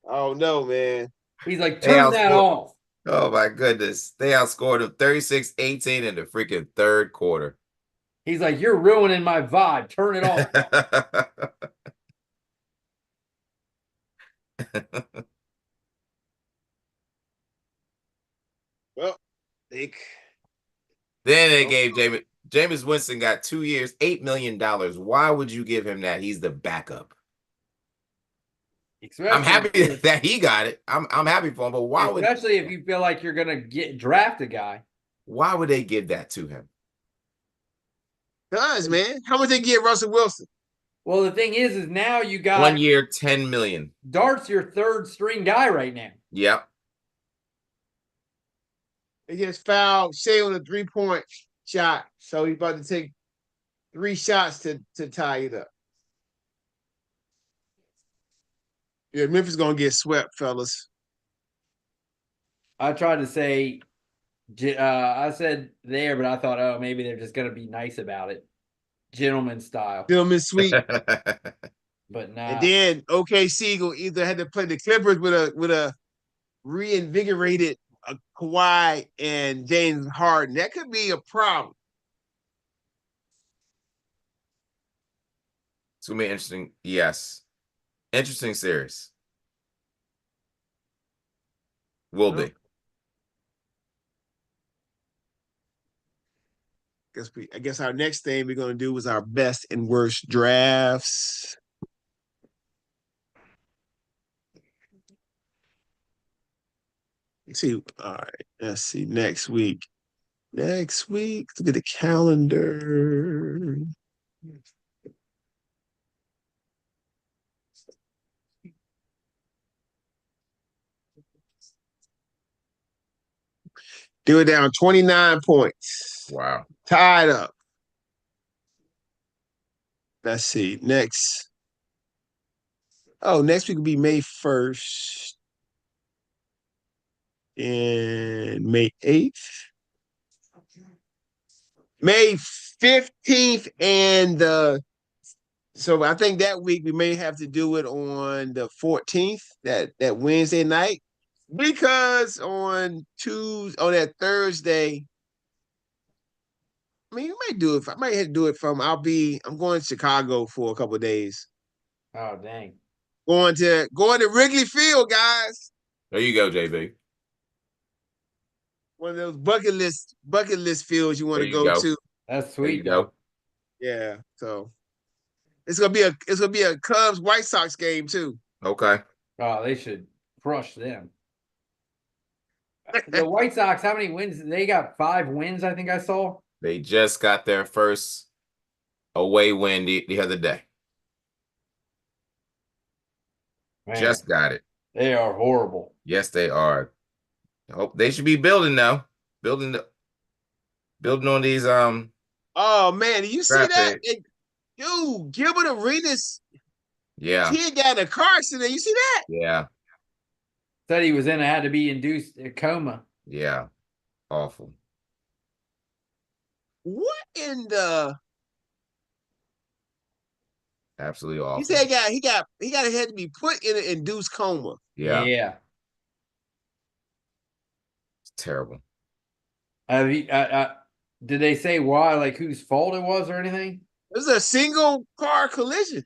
Oh no, man. He's like, They turn that outscored- off. Oh my goodness. They outscored them 36-18 in the freaking third quarter. He's like, you're ruining my vibe. Turn it off. Well, they Then they gave Jameis Winston got 2 years, $8 million. Why would you give him that? He's the backup. I'm happy that he got it. I'm happy for him, but especially if you feel like you're gonna draft a guy. Why would they give that to him? does, man. How much they get Russell Wilson? Well, the thing is now you got 1 year, $10 million. Dart's your third string guy right now. Yep. They just fouled Shea on a 3-point shot, so he's about to take 3 shots to tie it up. Yeah, Memphis gonna get swept, fellas. I tried to say, I said there, but I thought, oh, maybe they're just gonna be nice about it, gentleman style. Gentleman sweep. But nah. And then OKC will either have to play the Clippers with a reinvigorated Kawhi and James Harden. That could be a problem. It's gonna be interesting. Yes. Interesting series. Will be. I guess our next thing we're gonna do is our best and worst drafts. Let's see. All right. Let's see. Next week. Let's look at the calendar. They were down 29 points. Wow. Tied up. Let's see. Next week will be May 1st and May 8th. May 15th so I think that week we may have to do it on the 14th, that Wednesday night. Because on that Thursday, I mean, you might do it. I might have to do it I'm going to Chicago for a couple of days. Oh dang! Going to Wrigley Field, guys. There you go, JB. One of those bucket list fields you want to go to. That's There you sweet. go. Yeah, so it's gonna be a Cubs White Sox game too. Okay. Oh, they should crush them. The White Sox, how many wins? They got 5 wins, I think I saw. They just got their first away win the other day. Man, Just got it. they are horrible. Yes, they are. I hope they should be building now. Building on these Oh man, did you see Draft that? pick. Dude, Gilbert Arenas yeah. kid got in a car accident. You see that? Yeah. Said he had to be induced a coma. Yeah. Awful. What in the? Absolutely awful. He said he had to be put in an induced coma. Yeah. Yeah. It's terrible. Have you, did they say why, like whose fault it was or anything? It was a single car collision.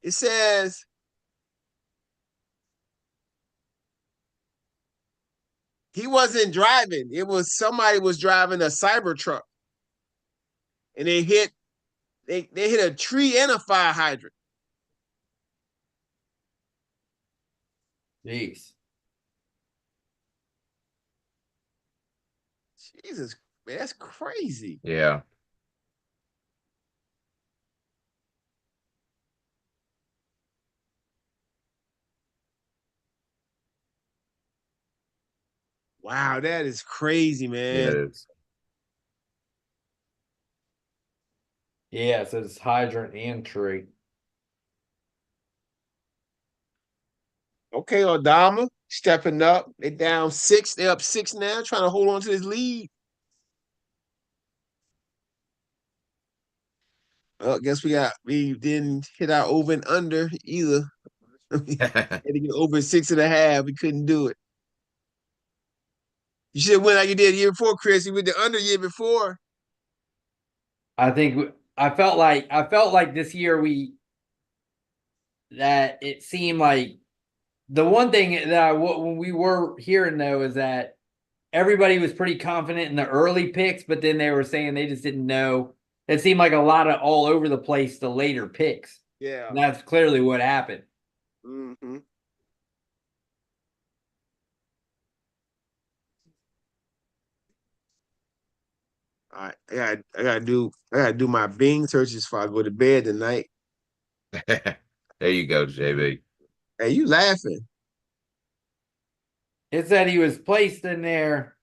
It says he wasn't driving. It was somebody was driving a Cybertruck, and they hit a tree and a fire hydrant. Jeez. Jesus, man, that's crazy. Yeah. Wow, that is crazy, It man. is. Yeah, it says hydrant and tree. Okay, Odama stepping up. They down 6. They up 6 now, trying to hold on to this lead. Well, I guess we didn't hit our over and under either. We had to get over 6.5. We couldn't do it. You should have went like you did the year before, Chris. You went the under year before. I felt like this year that it seemed like the one thing that when we were hearing though is that everybody was pretty confident in the early picks, but then they were saying they just didn't know. It seemed like a lot of all over the place the later picks. Yeah. And that's clearly what happened. Mm-hmm. All right, I gotta do my Bing searches before I go to bed tonight. There you go, JB. Hey, you laughing? It said he was placed in there.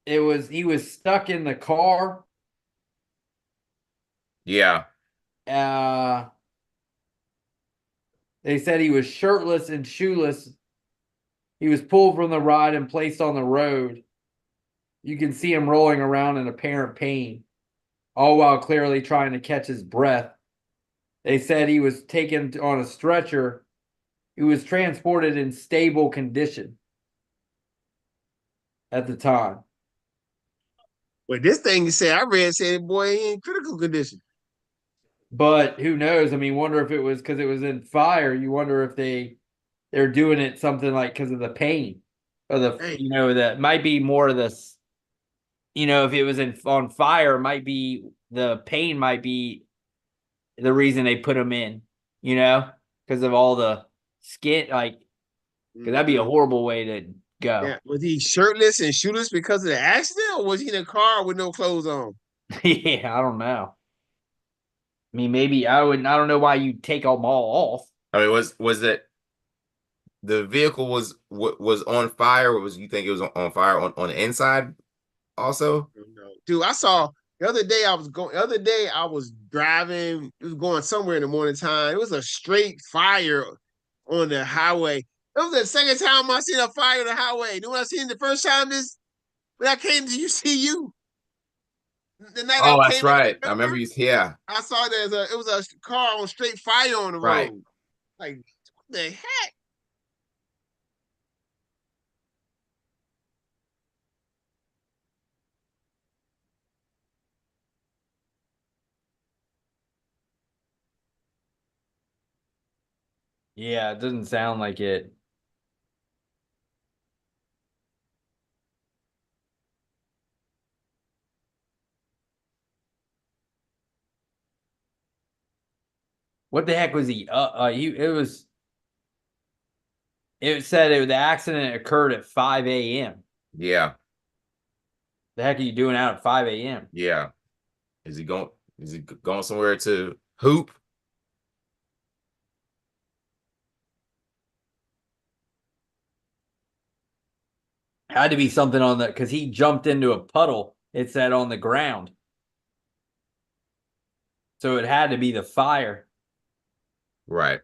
He was stuck in the car. Yeah. They said he was shirtless and shoeless. He was pulled from the ride and placed on the road. You can see him rolling around in apparent pain, all while clearly trying to catch his breath. They said he was taken on a stretcher. He was transported in stable condition at the time. Well, this thing you said, I read said, boy, he in critical condition. But who knows? I mean, wonder if it was because it was in fire. You wonder if they're doing it something like because of the pain or that might be more of this. If it was on fire, might be the pain might be the reason they put him in. Because of all the skin, because that'd be a horrible way to go. Yeah. Was he shirtless and shoeless because of the accident, or was he in a car with no clothes on? Yeah, I don't know. I mean, maybe I don't know why you take them all off. I mean, was it the vehicle was on fire, or you think it was on fire on the inside also? No. Dude, I saw the other day I was driving, it was going somewhere in the morning time. It was a straight fire on the highway. It was the second time I seen a fire on the highway. You know what I seen the first time when I came to UCU? The night Oh, I that's came right. I remember you. Yeah. I saw it was a car on straight fire on the Right. road. Like, what the heck? Yeah, it doesn't sound like it. What the heck was he? It said the accident occurred at 5 a.m. Yeah. The heck are you doing out at 5 a.m.? Yeah. Is he going somewhere to hoop? Had to be something on that because he jumped into a puddle. It said on the ground. So it had to be the fire. Right.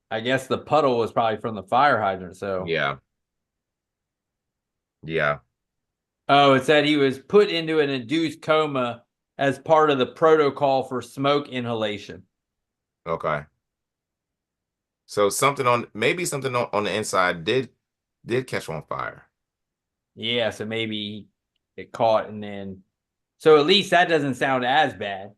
I guess the puddle was probably from the fire hydrant. So Yeah. Yeah. Oh, it said he was put into an induced coma as part of the protocol for smoke inhalation. Okay. So something on on the inside did catch on fire. Yeah, so maybe it caught and then. So at least that doesn't sound as bad.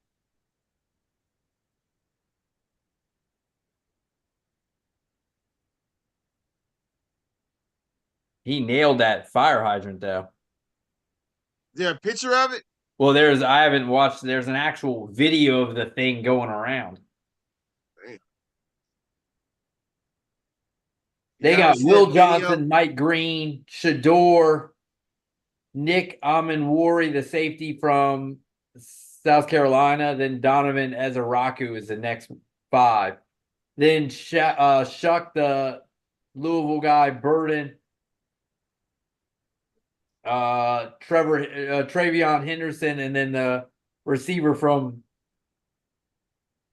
He nailed that fire hydrant though. Is there a picture of it? Well, I haven't watched. There's an actual video of the thing going around. They You got gotta see Will that video. Johnson, Mike Green, Shador, Nick Amanwari, the safety from South Carolina. Then Donovan Ezaraku is the next 5. Then Shuck, the Louisville guy, Burden, Travion Henderson, and then the receiver from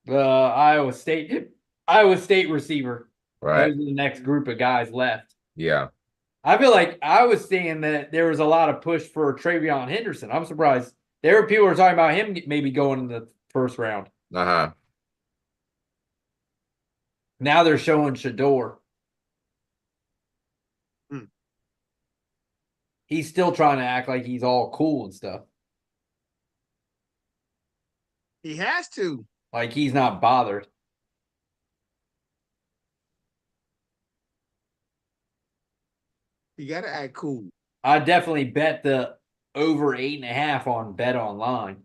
the Iowa State receiver. Right. Those are the next group of guys left. Yeah. I feel like I was saying that there was a lot of push for Travion Henderson. I'm surprised. There were people who were talking about him maybe going in the first round. Uh-huh. Now they're showing Shador. He's still trying to act like he's all cool and stuff. He has to. Like he's not bothered. You gotta act cool. I definitely bet the over 8.5 on Bet Online.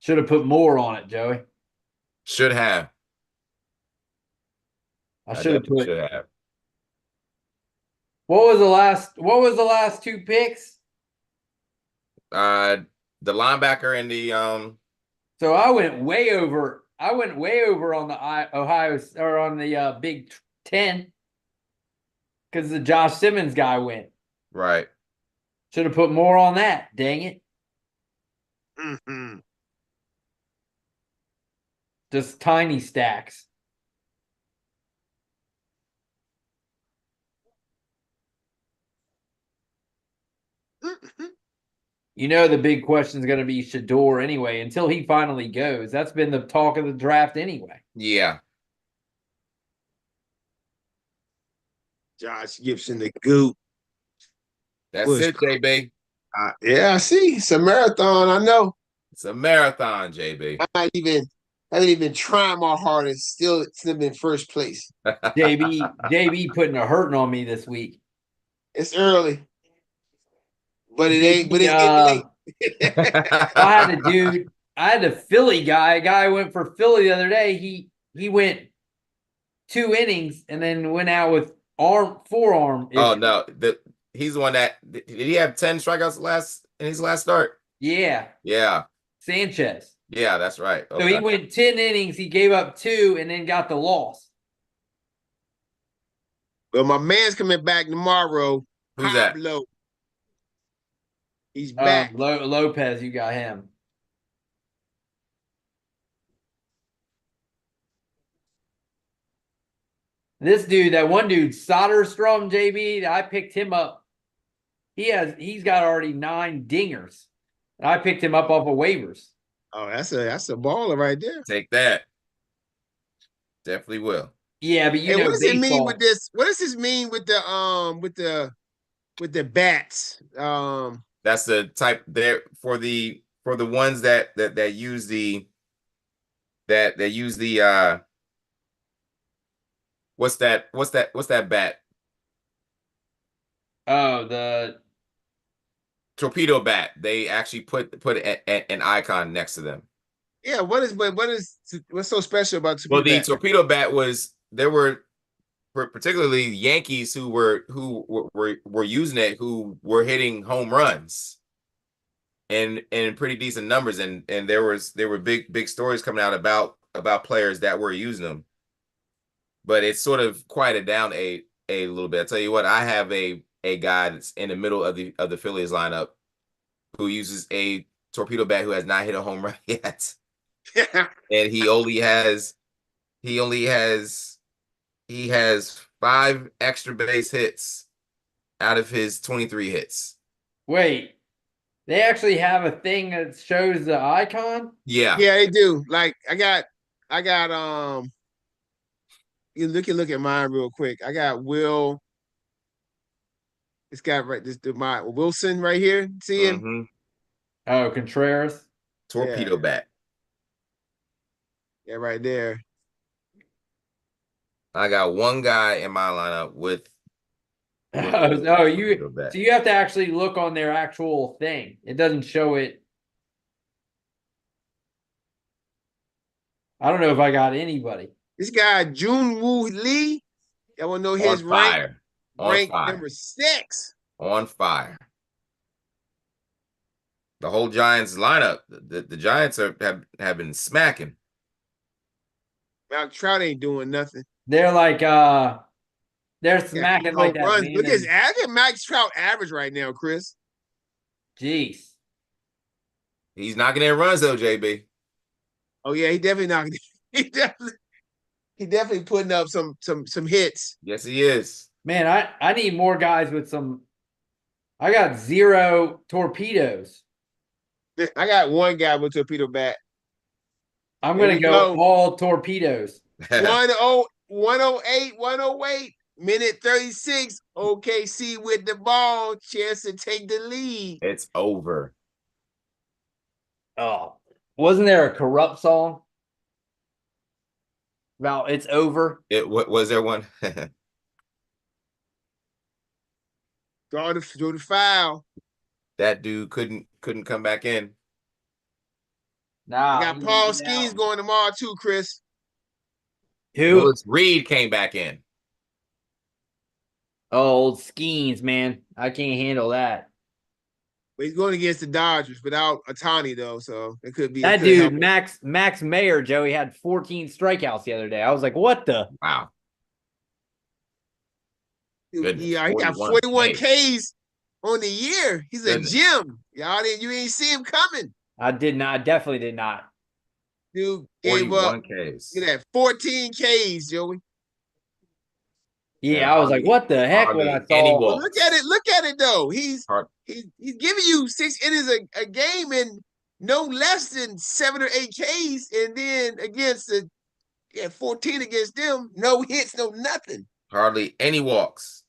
Should have put more on it, Joey. Should have. I should have definitely put. should have. What was the last 2 picks? The linebacker and the So I went way over. I went way over on the Ohio or on the Big 10 because the Josh Simmons guy went. right. Should have put more on that. Dang it! Mm-hmm. Just tiny stacks. You know the big question is going to be Shador anyway. Until he finally goes, that's been the talk of the draft anyway. Yeah. Josh Gibson, the goat. That's Was it, JB. Yeah, I see. It's a marathon. I know. It's a marathon, JB. I haven't even tried my hardest. Still in first place. JB putting a hurting on me this week. It's early, but it ain't. But it ain't. I had a Philly guy. A guy went for Philly the other day. He went 2 innings and then went out with forearm. Oh no, he's the one that did he have 10 strikeouts in his last start? Yeah. Yeah. Sanchez. Yeah, that's right. Okay. So he went 10 innings. He gave up 2 and then got the loss. But my man's coming back tomorrow. Who's that? Pablo. He's back. Lopez, you got him. This dude, that one dude, Soderstrom, JB, I picked him up. He's got already 9 dingers. And I picked him up off of waivers. Oh, that's a baller right there. Take that. Definitely will. Yeah, but what does it mean with this? What does this mean with the bats? That's the type there for the ones that use the what's that bat? Oh, the torpedo bat. They actually put an icon next to them. Yeah, what's so special about torpedo bat? Torpedo bat was there were particularly Yankees who were using it, who were hitting home runs and in pretty decent numbers, and there were big stories coming out about players that were using them. But it's sort of quieted down a little bit. I tell you what, I have a guy that's in the middle of the Phillies lineup who uses a torpedo bat who has not hit a home run yet. And he has 5 extra base hits out of his 23 hits. Wait. They actually have a thing that shows the icon. Yeah. Yeah, they do. Like I got you look at mine real quick. I got Will. It's got right this my Wilson right here. See him? Hmm. Oh, Contreras. Torpedo Yeah. bat. Yeah, right there. I got one guy in my lineup with Oh, torpedo bat. so you have to actually look on their actual thing. It doesn't show it. I don't know if I got anybody. This guy Jun Woo Lee. I want to know his On rank. fire. On Rank fire. number 6. On fire. The whole Giants lineup. The Giants have been smacking. Mount Trout ain't doing nothing. They're like they're Got smacking no like that. runs. Man, Look at Max Trout average right now, Chris. jeez. He's knocking in runs though, JB. Oh yeah, he definitely not. He definitely putting up some hits. Yes, he is. Man, I need more guys with some. I got 0 torpedoes. I got one guy with torpedo bat. I'm There gonna we go go. all torpedoes. 108, 108, minute 36. OKC with the ball. Chance to take the lead. It's over. Oh, wasn't there a corrupt song about it's over? What was there one? Throw the foul. That dude couldn't come back in. Nah. I got he Paul didn't get Skeens out. going tomorrow too, Chris. Who? Willis Reed came back in. Oh, old Skeens, man. I can't handle that. But he's going against the Dodgers without Otani though, so it could be That it could help dude, him. Max Mayer, Joey, had 14 strikeouts the other day. I was like, what the? Wow. Goodness, Yeah, he got 41 Ks on the year. He's Goodness. a gem. You ain't see him coming. I definitely did not. Dude gave up. 41 Ks. Look at that, 14 Ks, Joey. Yeah, And I was like, what the heck when I hardly any saw. walks. Look at it though. He's Hard- he's giving you 6 innings a game and no less than 7 or 8 Ks, and then against 14 against them, no hits, no nothing. Hardly any walks.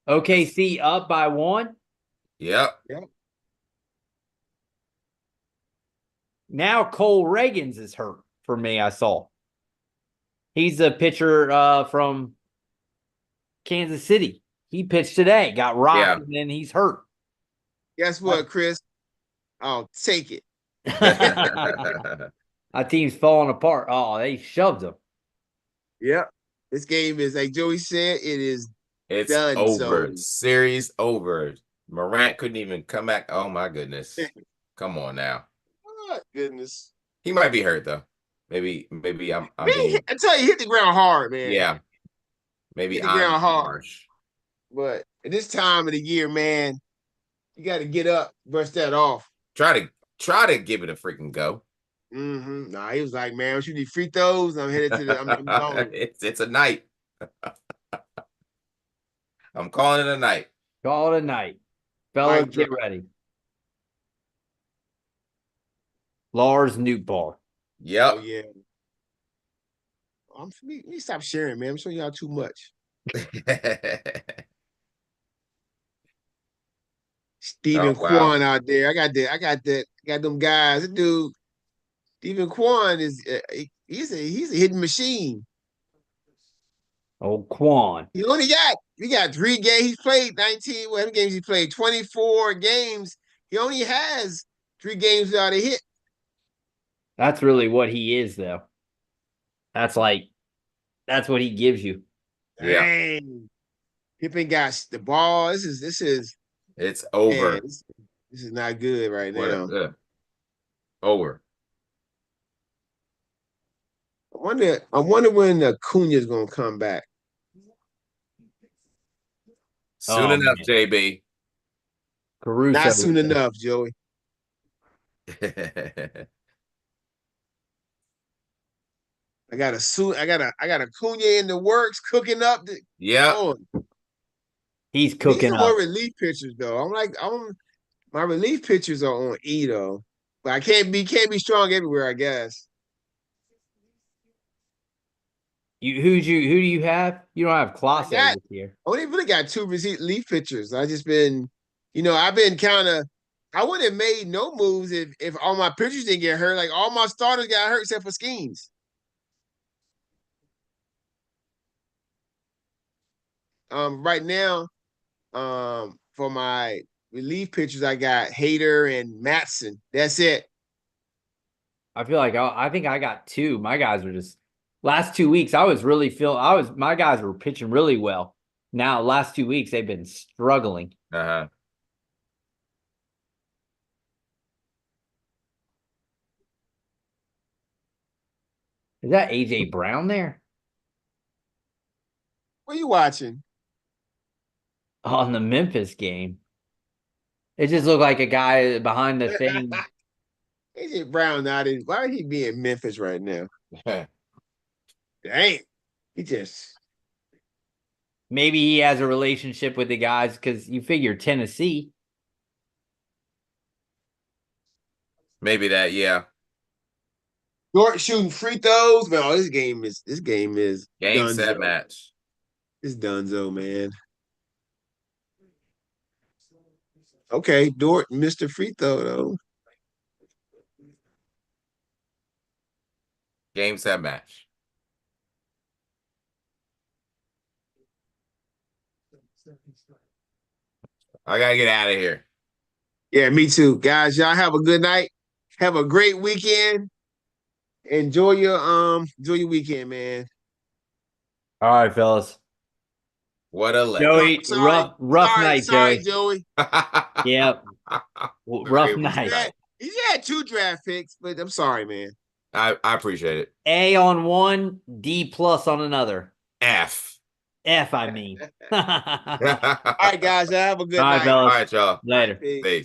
OKC up by 1. Yep. Now Cole Reagans is hurt for me, I saw. He's a pitcher from Kansas City. He pitched today, got rocked, Yeah. and then he's hurt. Guess what, Chris? I'll take it. Our team's falling apart. Oh, they shoved him. Yep. This game is, like Joey said, it is It's done, over. so- Series over. Morant couldn't even come back. Oh my goodness. Come on now. oh, goodness. He might be hurt though. Maybe I'm Man, being, I tell you, he hit the ground hard, man. yeah. Maybe Hit the I'm ground hard. harsh. But at this time of the year, man, you got to get up, brush that off. Try to give it a freaking go. Nah, he was like, man, you need free throws. I'm headed to the. I'm gone. It's a night. I'm calling it a night. Call it a night. Fellas, Mic get drop. ready. Lars Nootbaar. Yep. Oh yeah. Let me stop sharing, man. I'm showing y'all too much. Stephen Oh, wow. Kwan out there. I got them guys. That dude, Stephen Kwan is he's a hidden machine. Oh, Quan. He got 3 games. He's played 19. How many games he played? 24 games. He only has 3 games without a hit. That's really what he is, though. That's what he gives you. Yeah. Dang. Pippen got the ball. This is It's over. man, this is not good right What now. over. I wonder when Acuna's gonna come back. Soon Oh, enough, man. JB. Caruso. Not soon enough, Joey. I got a Cunha in the works, cooking up. Yeah. Oh, He's these cooking are up. more relief pitchers though. My relief pitchers are on E though, but I can't be strong everywhere. I guess. Who do you have? You don't have Clase got- this year. I only really got two relief pitchers. I just been, I've been kind of. I wouldn't have made no moves if all my pitchers didn't get hurt. Like all my starters got hurt except for Skeens. Right now, for my relief pitchers, I got Hader and Matson. That's it. I feel like I think I got two. My guys were just last 2 weeks. My guys were pitching really well. Now, last 2 weeks they've been struggling. Uh-huh. Is that AJ Brown there? What are you watching? On the Memphis game. It just looked like a guy behind the thing. AJ Brown not in. Why would he be in Memphis right now? Dang, he just. Maybe he has a relationship with the guys because you figure Tennessee. Maybe that, yeah. Dort shooting free throws, man. Oh, this game is Game Dunzo. set match. It's Dunzo, man. Okay, Dort missed a free throw though. Game set match. I gotta get out of here. Yeah, me too, guys. Y'all have a good night. Have a great weekend. Enjoy your weekend, man. All right, fellas. What a leg. Joey, Sorry. rough night, sorry, Joey. Joey. Yep. Rough He's night. He's had 2 draft picks, but I'm sorry, man. I appreciate it. A on one, D plus on another. F. F, I mean. All right, guys. Y'all have a good All right, night. fellas. All right, y'all. Later. Peace. Peace.